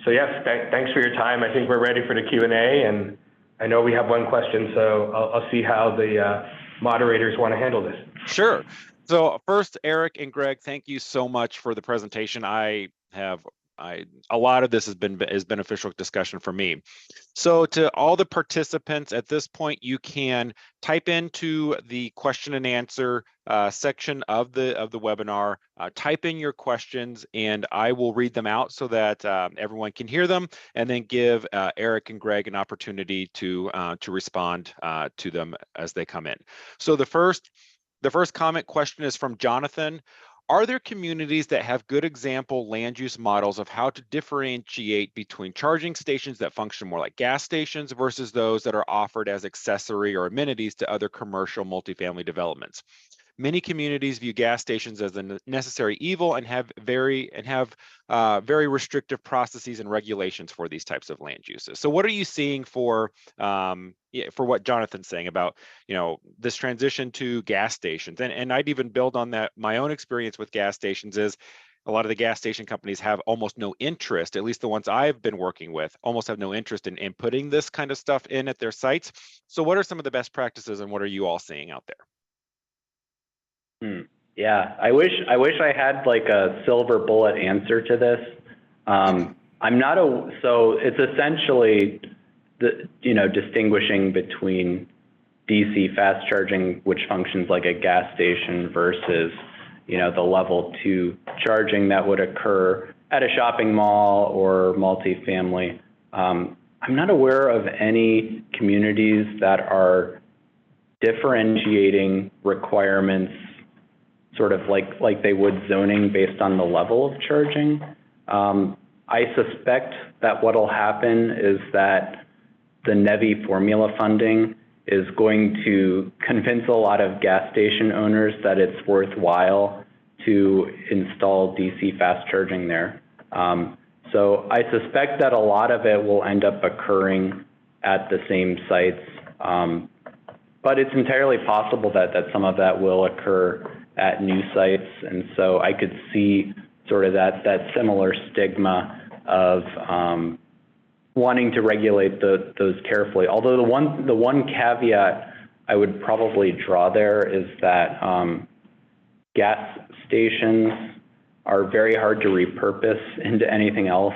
So yes, thanks for your time. I think we're ready for the Q&A, and I know we have one question, so I'll see how moderators want to handle this. Sure. So first, Eric and Greg, thank you so much for the presentation. A lot of this has been beneficial discussion for me. So to all the participants at this point, you can type into the question and answer section of the webinar, type in your questions, and I will read them out so that everyone can hear them, and then give Eric and Greg an opportunity to respond to them as they come in. So the first comment question is from Jonathan. Are there communities that have good example land use models of how to differentiate between charging stations that function more like gas stations versus those that are offered as accessory or amenities to other commercial multifamily developments? Many communities view gas stations as a necessary evil and have very restrictive processes and regulations for these types of land uses. So what are you seeing for what Jonathan's saying about, this transition to gas stations? And I'd even build on that. My own experience with gas stations is a lot of the gas station companies have almost no interest, at least the ones I've been working with, almost have no interest in putting this kind of stuff in at their sites. So what are some of the best practices and what are you all seeing out there? Yeah, I wish I had like a silver bullet answer to this. So it's essentially distinguishing between DC fast charging, which functions like a gas station, versus the level 2 charging that would occur at a shopping mall or multifamily. I'm not aware of any communities that are differentiating requirements sort of like they would zoning based on the level of charging. I suspect that what'll happen is that the NEVI formula funding is going to convince a lot of gas station owners that it's worthwhile to install DC fast charging there. So I suspect that a lot of it will end up occurring at the same sites, but it's entirely possible that some of that will occur at new sites. And so I could see sort of that similar stigma of wanting to regulate those carefully. Although the one caveat I would probably draw there is that gas stations are very hard to repurpose into anything else.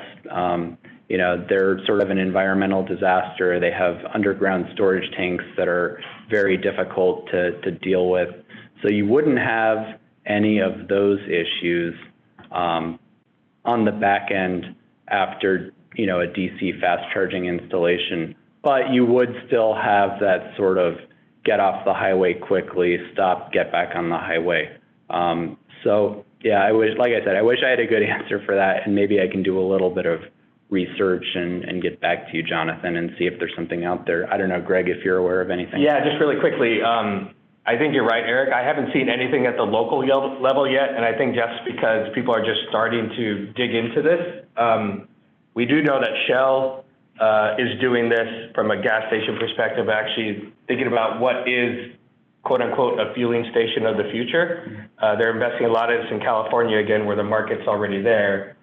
They're sort of an environmental disaster. They have underground storage tanks that are very difficult to deal with. So you wouldn't have any of those issues on the back end after a DC fast charging installation, but you would still have that sort of get off the highway quickly, stop, get back on the highway. So yeah, I wish I had a good answer for that, and maybe I can do a little bit of research and get back to you, Jonathan, and see if there's something out there. I don't know, Greg, if you're aware of anything. Yeah, just really quickly. I think you're right, Eric. I haven't seen anything at the local level yet, and I think just because people are just starting to dig into this. We do know that Shell is doing this from a gas station perspective, actually thinking about what is, quote unquote, a fueling station of the future. They're investing a lot of this in California, again, where the market's already there.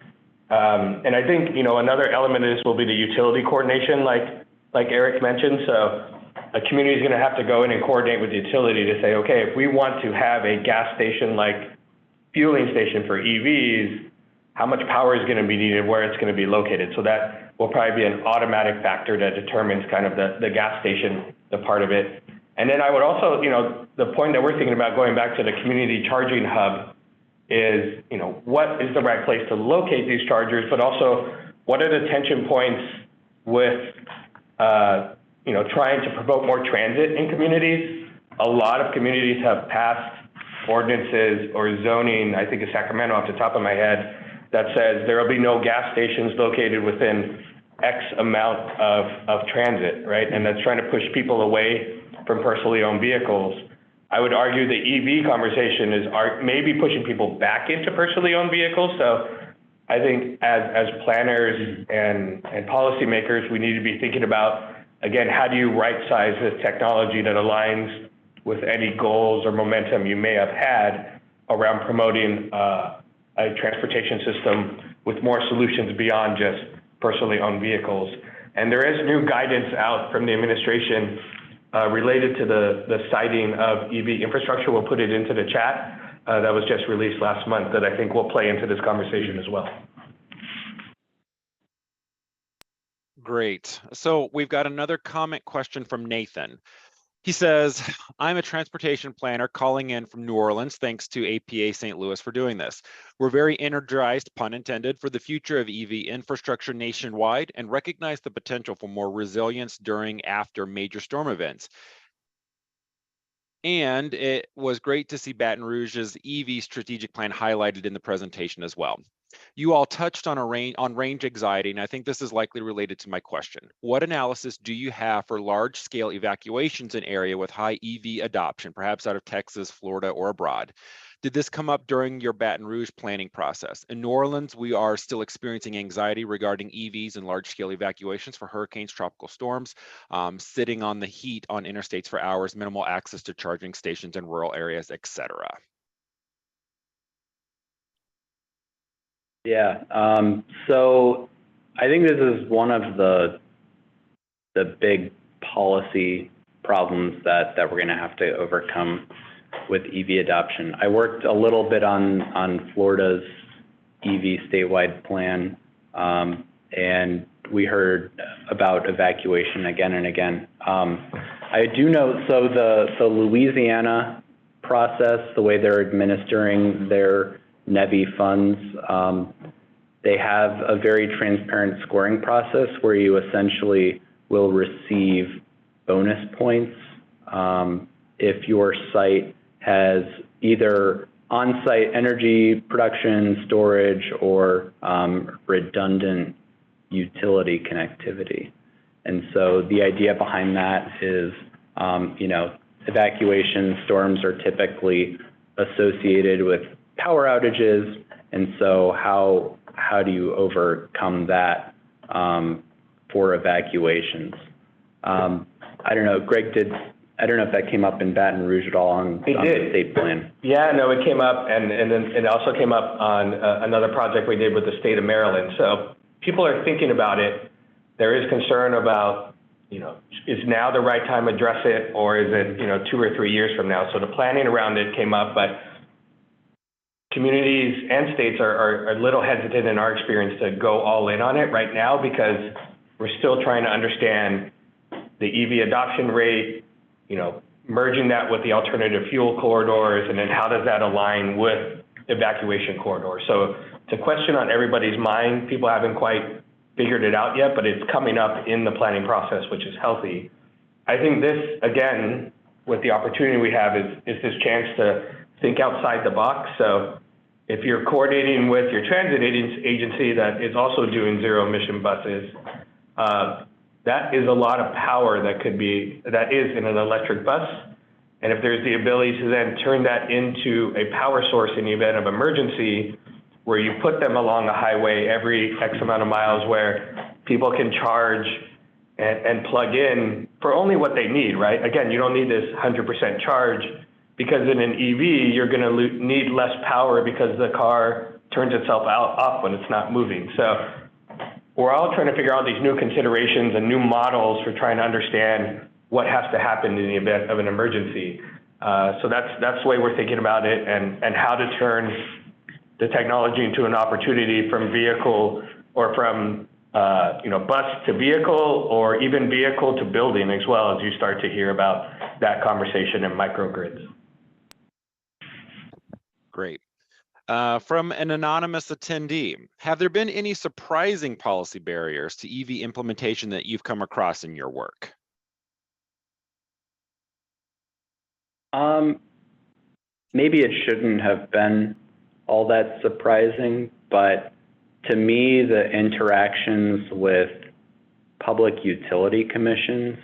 And I think, another element of this will be the utility coordination, like Eric mentioned. So a community is going to have to go in and coordinate with the utility to say, okay, if we want to have a gas station like fueling station for EVs, how much power is going to be needed, where it's going to be located. So that will probably be an automatic factor that determines kind of the gas station, the part of it. And then I would also, the point that we're thinking about going back to the community charging hub is, what is the right place to locate these chargers, but also what are the tension points with, trying to promote more transit in communities. A lot of communities have passed ordinances or zoning, I think of Sacramento off the top of my head, that says there will be no gas stations located within X amount of transit, right? And that's trying to push people away from personally owned vehicles. I would argue the EV conversation is maybe pushing people back into personally owned vehicles. So I think as planners and policymakers, we need to be thinking about, again, how do you right-size this technology that aligns with any goals or momentum you may have had around promoting a transportation system with more solutions beyond just personally owned vehicles. And there is new guidance out from the administration related to the siting of EV infrastructure. We'll put it into the chat that was just released last month that I think will play into this conversation as well. Great. So we've got another comment question from Nathan. He says, I'm a transportation planner calling in from New Orleans, thanks to APA St. Louis for doing this. We're very energized, pun intended, for the future of EV infrastructure nationwide and recognize the potential for more resilience during, after major storm events. And it was great to see Baton Rouge's EV strategic plan highlighted in the presentation as well. You all touched on range anxiety, and I think this is likely related to my question. What analysis do you have for large-scale evacuations in area with high EV adoption, perhaps out of Texas, Florida, or abroad? Did this come up during your Baton Rouge planning process? In New Orleans, we are still experiencing anxiety regarding EVs and large-scale evacuations for hurricanes, tropical storms, sitting on the heat on interstates for hours, minimal access to charging stations in rural areas, etc. Yeah, so I think this is one of the big policy problems that we're going to have to overcome with EV adoption. I worked a little bit on Florida's EV statewide plan, and we heard about evacuation again and again. I do know, so the Louisiana process, the way they're administering their NEVI funds, they have a very transparent scoring process where you essentially will receive bonus points if your site has either on-site energy production, storage, or redundant utility connectivity. And so the idea behind that is, evacuation storms are typically associated with power outages, and so how do you overcome that for evacuations? I don't know, Greg, I don't know if that came up in Baton Rouge at all on the state plan. Yeah, no, it came up, and then it also came up on another project we did with the state of Maryland. So people are thinking about it. There is concern about, is now the right time to address it, or is it, 2 or 3 years from now? So the planning around it came up, but communities and states are a little hesitant in our experience to go all in on it right now because we're still trying to understand the EV adoption rate, merging that with the alternative fuel corridors, and then how does that align with evacuation corridors? So it's a question on everybody's mind. People haven't quite figured it out yet, but it's coming up in the planning process, which is healthy. I think this, again, with the opportunity we have is this chance to think outside the box. So if you're coordinating with your transit agency that is also doing zero emission buses, that is a lot of power that is in an electric bus. And if there's the ability to then turn that into a power source in the event of emergency, where you put them along a highway every X amount of miles where people can charge and plug in for only what they need, right? Again, you don't need this 100% charge, because in an EV, you're going to need less power because the car turns itself off when it's not moving. So we're all trying to figure out these new considerations and new models for trying to understand what has to happen in the event of an emergency. So that's the way we're thinking about it, and how to turn the technology into an opportunity from vehicle or from bus to vehicle, or even vehicle to building as well, as you start to hear about that conversation in microgrids. Great. From an anonymous attendee, have there been any surprising policy barriers to EV implementation that you've come across in your work? Maybe it shouldn't have been all that surprising, but to me, the interactions with public utility commissions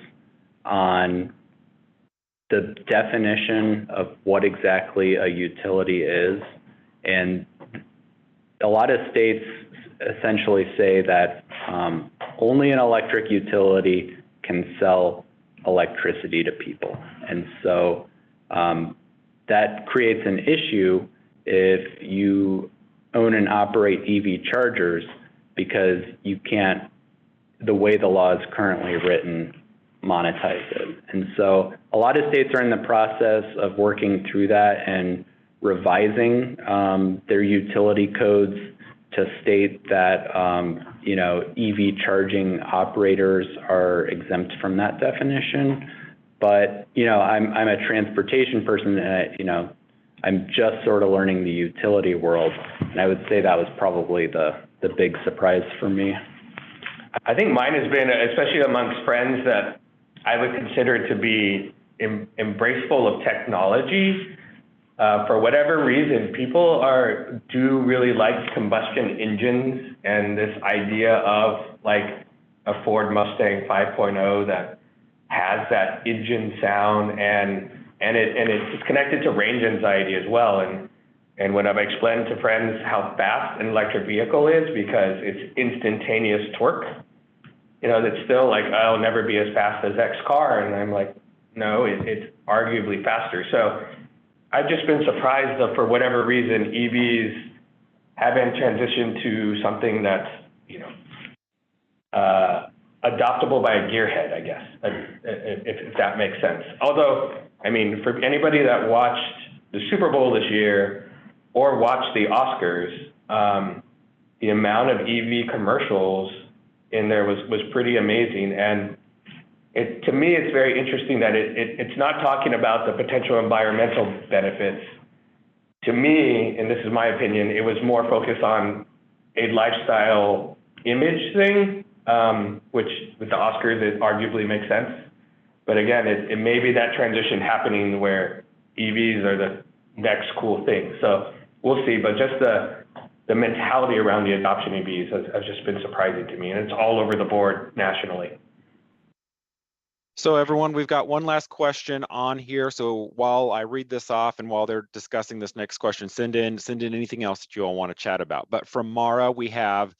on the definition of what exactly a utility is, and a lot of states essentially say that only an electric utility can sell electricity to people. And so that creates an issue if you own and operate EV chargers, because you can't, the way the law is currently written, monetize it. And so a lot of states are in the process of working through that and revising their utility codes to state that EV charging operators are exempt from that definition. But I'm a transportation person, and I'm just sort of learning the utility world, and I would say that was probably the big surprise for me. I think mine has been, especially amongst friends that I would consider to be embraceful of technology. For whatever reason, people do really like combustion engines, and this idea of like a Ford Mustang 5.0 that has that engine sound, and it's connected to range anxiety as well. And when I've explained to friends how fast an electric vehicle is because it's instantaneous torque, that's still like, I'll never be as fast as X car. And I'm like, no, it's arguably faster. So I've just been surprised that for whatever reason, EVs haven't transitioned to something that's, adoptable by a gearhead, I guess, if that makes sense. Although, for anybody that watched the Super Bowl this year or watched the Oscars, the amount of EV commercials in there was pretty amazing. And to me, it's very interesting that it's not talking about the potential environmental benefits. To me, and this is my opinion, it was more focused on a lifestyle image thing, which with the Oscars, it arguably makes sense. But again, it may be that transition happening where EVs are the next cool thing. So we'll see, but just the mentality around the adoption of EVs has just been surprising to me, and it's all over the board nationally. So everyone, we've got one last question on here. So while I read this off and while they're discussing this next question, send in anything else that you all want to chat about. But from Mara, we have,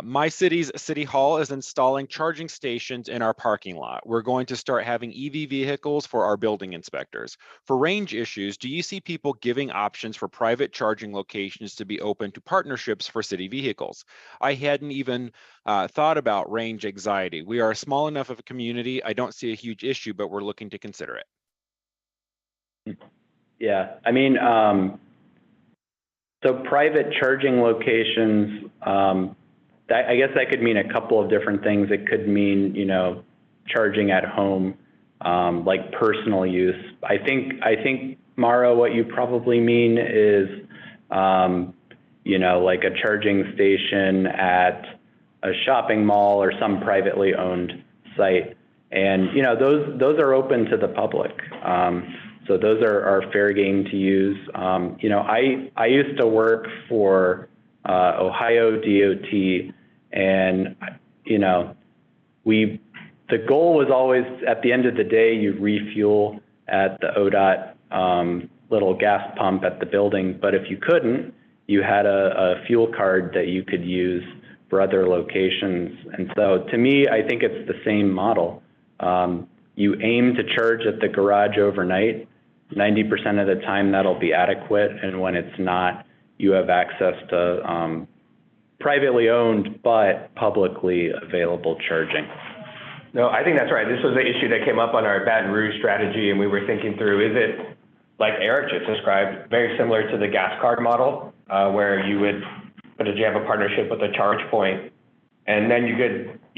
my city's city hall is installing charging stations in our parking lot. We're going to start having EV vehicles for our building inspectors. For range issues, do you see people giving options for private charging locations to be open to partnerships for city vehicles? I hadn't even thought about range anxiety. We are small enough of a community. I don't see a huge issue, but we're looking to consider it. Yeah, so private charging locations, I guess that could mean a couple of different things. It could mean, charging at home, like personal use. I think, Mara, what you probably mean is, like a charging station at a shopping mall or some privately owned site. And, those are open to the public. So those are fair game to use. I used to work for Ohio DOT, and the goal was always, at the end of the day, you refuel at the ODOT little gas pump at the building. But if you couldn't, you had a fuel card that you could use for other locations. And so to me, I think it's the same model. You aim to charge at the garage overnight. 90% of the time that'll be adequate, and when it's not, you have access to privately owned but publicly available charging. No, I think that's right. This was an issue that came up on our Baton Rouge strategy, and we were thinking through, is it, like Eric just described, very similar to the gas card model, where you would have a partnership with a charge point, and then you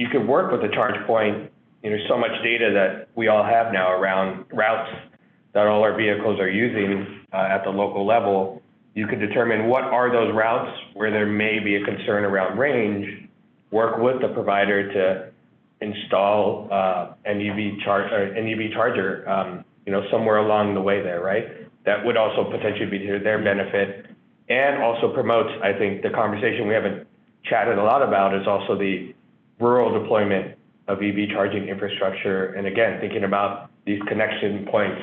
could work with the charge point. There's so much data that we all have now around routes that all our vehicles are using at the local level. You could determine what are those routes where there may be a concern around range, work with the provider to install an EV charger, somewhere along the way there, right? That would also potentially be to their benefit, and also promotes, I think, the conversation we haven't chatted a lot about is also the rural deployment of EV charging infrastructure. And again, thinking about these connection points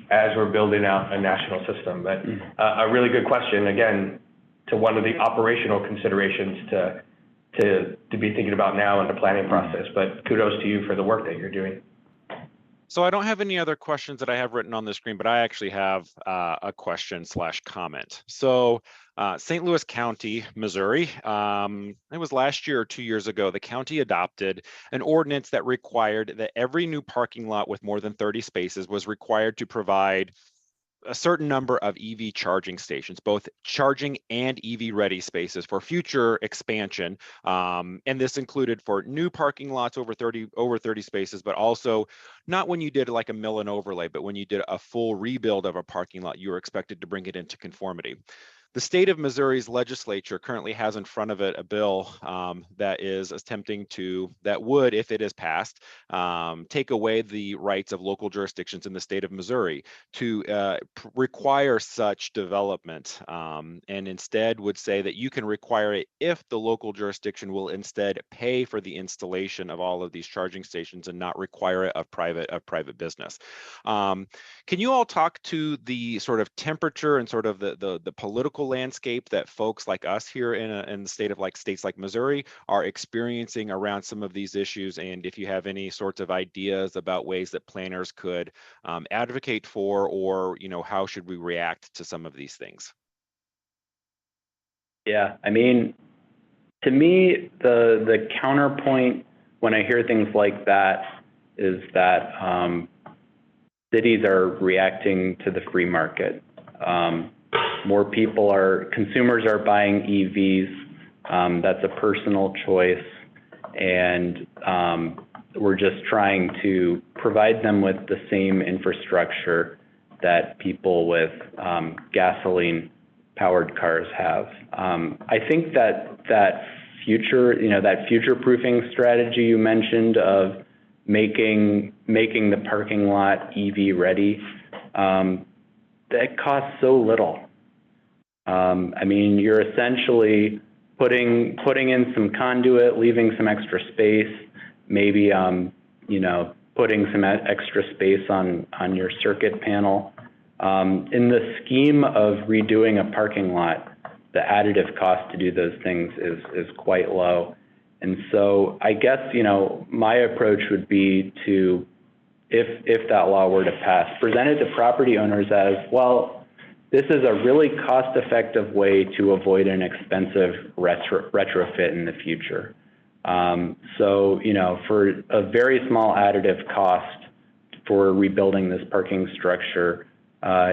as we're building out a national system. But a really good question, again, to one of the operational considerations to be thinking about now in the planning process. But kudos to you for the work that you're doing. So I don't have any other questions that I have written on the screen, but I actually have a question / comment. So St. Louis County, Missouri, it was last year or 2 years ago, the county adopted an ordinance that required that every new parking lot with more than 30 spaces was required to provide a certain number of EV charging stations, both charging and EV ready spaces for future expansion. And this included for new parking lots over 30 spaces, but also not when you did like a mill and overlay, but when you did a full rebuild of a parking lot, you were expected to bring it into conformity. The state of Missouri's legislature currently has in front of it a bill that is attempting to, that would, if it is passed, take away the rights of local jurisdictions in the state of Missouri to require such development, and instead would say that you can require it if the local jurisdiction will instead pay for the installation of all of these charging stations and not require it of private business. Can you all talk to the sort of temperature and sort of the political landscape that folks like us here in the state of states like Missouri are experiencing around some of these issues, and if you have any sorts of ideas about ways that planners could advocate for, or how should we react to some of these things? Yeah, I mean, to me, the counterpoint when I hear things like that is that cities are reacting to the free market. More consumers are buying EVs. That's a personal choice. And we're just trying to provide them with the same infrastructure that people with gasoline powered cars have. I think that future-proofing strategy you mentioned of making the parking lot EV ready, that costs so little. I mean, you're essentially putting in some conduit, leaving some extra space, maybe putting some extra space on your circuit panel. In the scheme of redoing a parking lot, the additive cost to do those things is quite low. And so I guess, my approach would be to, if that law were to pass, present it to property owners as, well, this is a really cost-effective way to avoid an expensive retrofit in the future. So, for a very small additive cost for rebuilding this parking structure,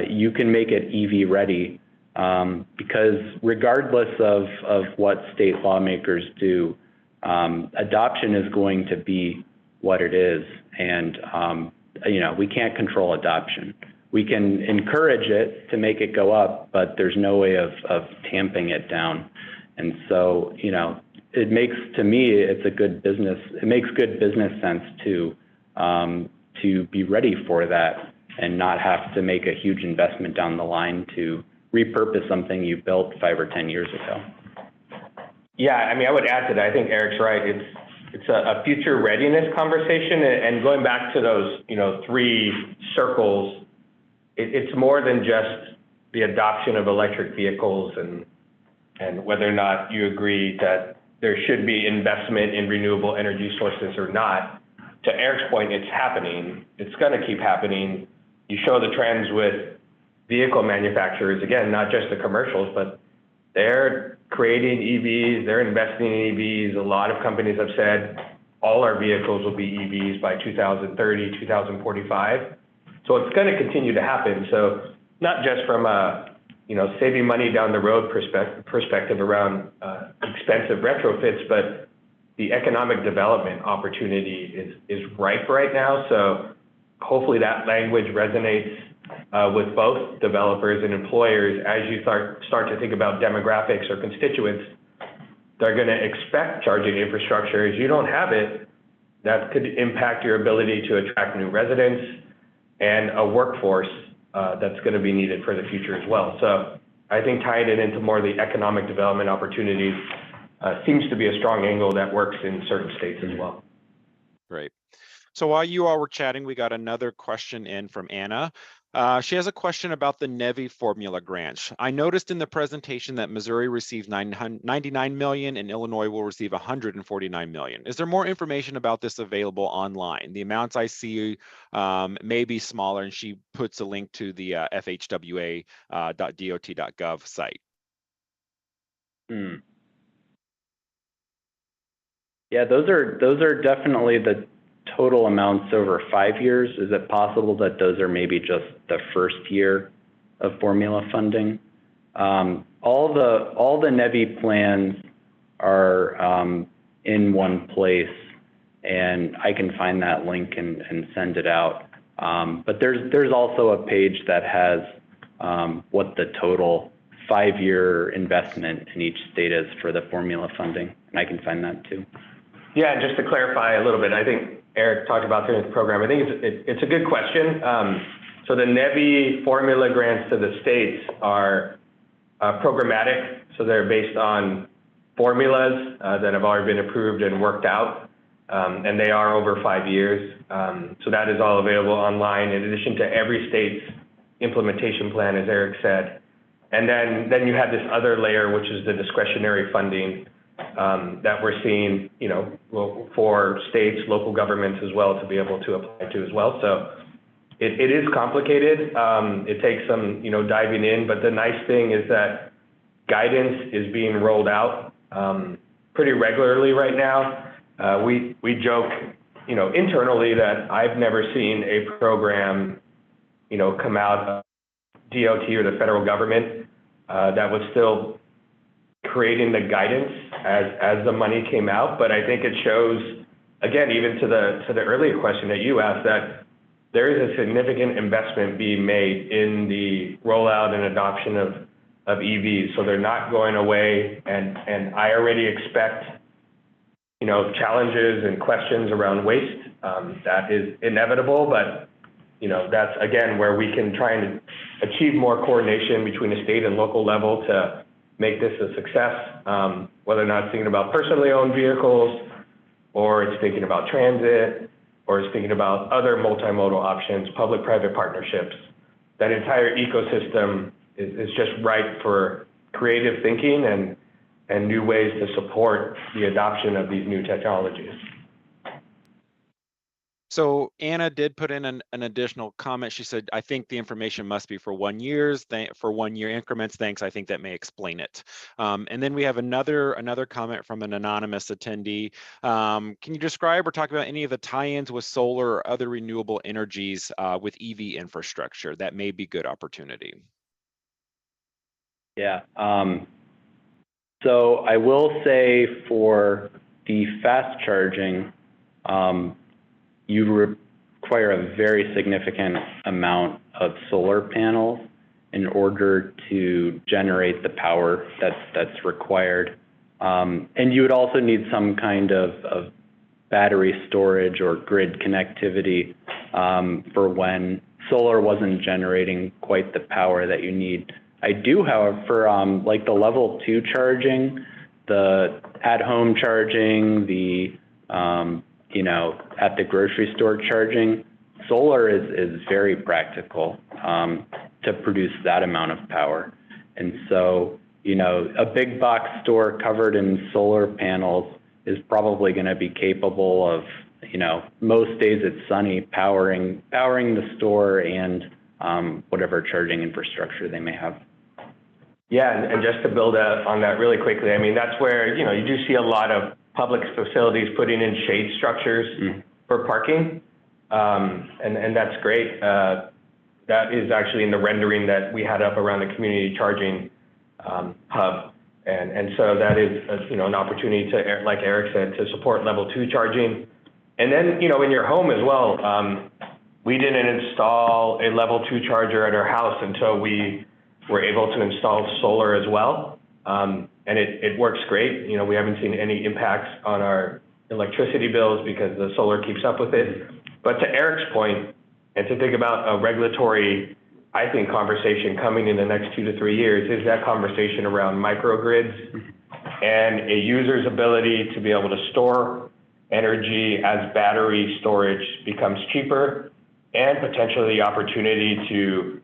you can make it EV ready, because regardless of what state lawmakers do, adoption is going to be what it is. And, we can't control adoption. We can encourage it to make it go up, but there's no way of tamping it down. And so, it makes, to me, it makes good business sense to be ready for that and not have to make a huge investment down the line to repurpose something you built 5 or 10 years ago. Yeah, I mean, I would add to that. I think Eric's right. It's a future readiness conversation, and going back to those, 3 circles, it's more than just the adoption of electric vehicles and whether or not you agree that there should be investment in renewable energy sources or not. To Eric's point, it's happening. It's going to keep happening. You show the trends with vehicle manufacturers, again, not just the commercials, but they're creating EVs, they're investing in EVs. A lot of companies have said all our vehicles will be EVs by 2030, 2045. So it's going to continue to happen. So not just from a, saving money down the road perspective around expensive retrofits, but the economic development opportunity is ripe right now. So hopefully that language resonates with both developers and employers as you start to think about demographics or constituents. They're going to expect charging infrastructure. If you don't have it, that could impact your ability to attract new residents and a workforce that's going to be needed for the future as well. So I think tying it into more of the economic development opportunities seems to be a strong angle that works in certain states as well. Great. So while you all were chatting, we got another question in from Anna. She has a question about the NEVI formula grants. I noticed in the presentation that Missouri received 99 million and Illinois will receive 149 million. Is there more information about this available online? The amounts I see may be smaller, and she puts a link to the fhwa.dot.gov site. Yeah, those are definitely the total amounts over 5 years. Is it possible that those are maybe just the first year of formula funding? All the NEVI plans are in one place, and I can find that link and send it out. But there's also a page that has what the total 5-year investment in each state is for the formula funding, and I can find that too. Yeah, and just to clarify a little bit, I think Eric talked about through the program. I think it's a good question. So the NEVI formula grants to the states are programmatic, so they're based on formulas that have already been approved and worked out, and they are over 5 years. So that is all available online in addition to every state's implementation plan, as Eric said. And then you have this other layer, which is the discretionary funding that we're seeing, you know, for states, local governments as well to be able to apply to as well. So it is complicated. It takes some, you know, diving in, but the nice thing is that guidance is being rolled out pretty regularly right now. We joke, you know, internally that I've never seen a program, you know, come out of DOT or the federal government that was still creating the guidance as the money came out. But I think it shows, again, even to the earlier question that you asked, that there is a significant investment being made in the rollout and adoption of EVs. So they're not going away, and I already expect, you know, challenges and questions around waste. That is inevitable, but you know, that's again where we can try and achieve more coordination between the state and local level to make this a success, whether or not it's thinking about personally owned vehicles, or it's thinking about transit, or it's thinking about other multimodal options, public-private partnerships. That entire ecosystem is just ripe for creative thinking and new ways to support the adoption of these new technologies. So Anna did put in an additional comment. She said, I think the information must be for 1 year, for 1 year increments. Thanks, I think that may explain it. And then we have another comment from an anonymous attendee. Can you describe or talk about any of the tie-ins with solar or other renewable energies with EV infrastructure? That may be good opportunity. Yeah, so I will say for the fast charging, you require a very significant amount of solar panels in order to generate the power that's required. And you would also need some kind of battery storage or grid connectivity for when solar wasn't generating quite the power that you need. I do, however, like the level 2 charging, the at-home charging, the you know, at the grocery store charging, solar is very practical to produce that amount of power. And so, you know, a big box store covered in solar panels is probably going to be capable of, you know, most days it's sunny, powering the store and whatever charging infrastructure they may have. Yeah, and just to build on that really quickly, I mean, that's where, you know, you do see a lot of public facilities putting in shade structures for parking, and that's great. That is actually in the rendering that we had up around the community charging hub, and so that is you know, an opportunity to, like Eric said, to support level 2 charging, and then, you know, in your home as well. We didn't install a level 2 charger at our house until we were able to install solar as well. And it works great. You know, we haven't seen any impacts on our electricity bills because the solar keeps up with it. But to Eric's point, and to think about a regulatory, I think, conversation coming in the next 2 to 3 years, is that conversation around microgrids and a user's ability to be able to store energy as battery storage becomes cheaper, and potentially the opportunity to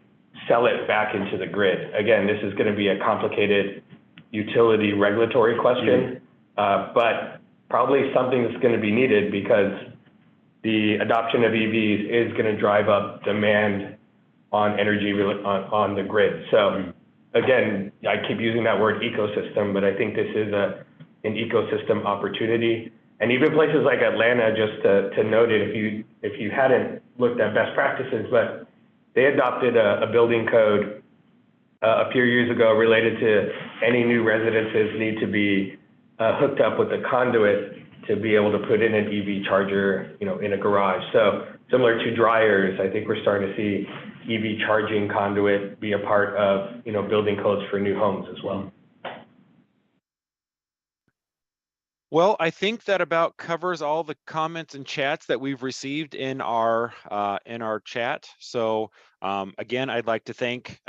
sell it back into the grid. Again, this is going to be a complicated utility regulatory question, but probably something that's going to be needed because the adoption of EVs is going to drive up demand on energy on the grid. So again, I keep using that word ecosystem, but I think this is an ecosystem opportunity. And even places like Atlanta, just to note it, if you hadn't looked at best practices, but they adopted a building code a few years ago related to any new residences need to be hooked up with a conduit to be able to put in an EV charger, in a garage. So similar to dryers, I think we're starting to see EV charging conduit be a part of, building codes for new homes as well. Well, I think that about covers all the comments and chats that we've received in our chat. So again, I'd like to thank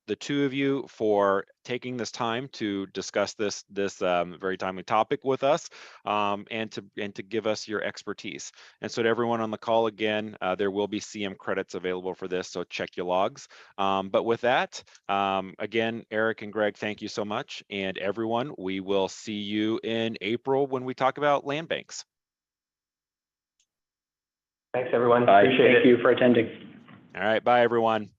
the two of you for taking this time to discuss this very timely topic with us, and to give us your expertise. And so to everyone on the call, again, there will be CM credits available for this, so check your logs. But with that, again, Eric and Greg, thank you so much. And everyone, we will see you in April when we talk about land banks. Thanks, everyone. Bye. Appreciate it. Thank you for attending. All right, bye, everyone.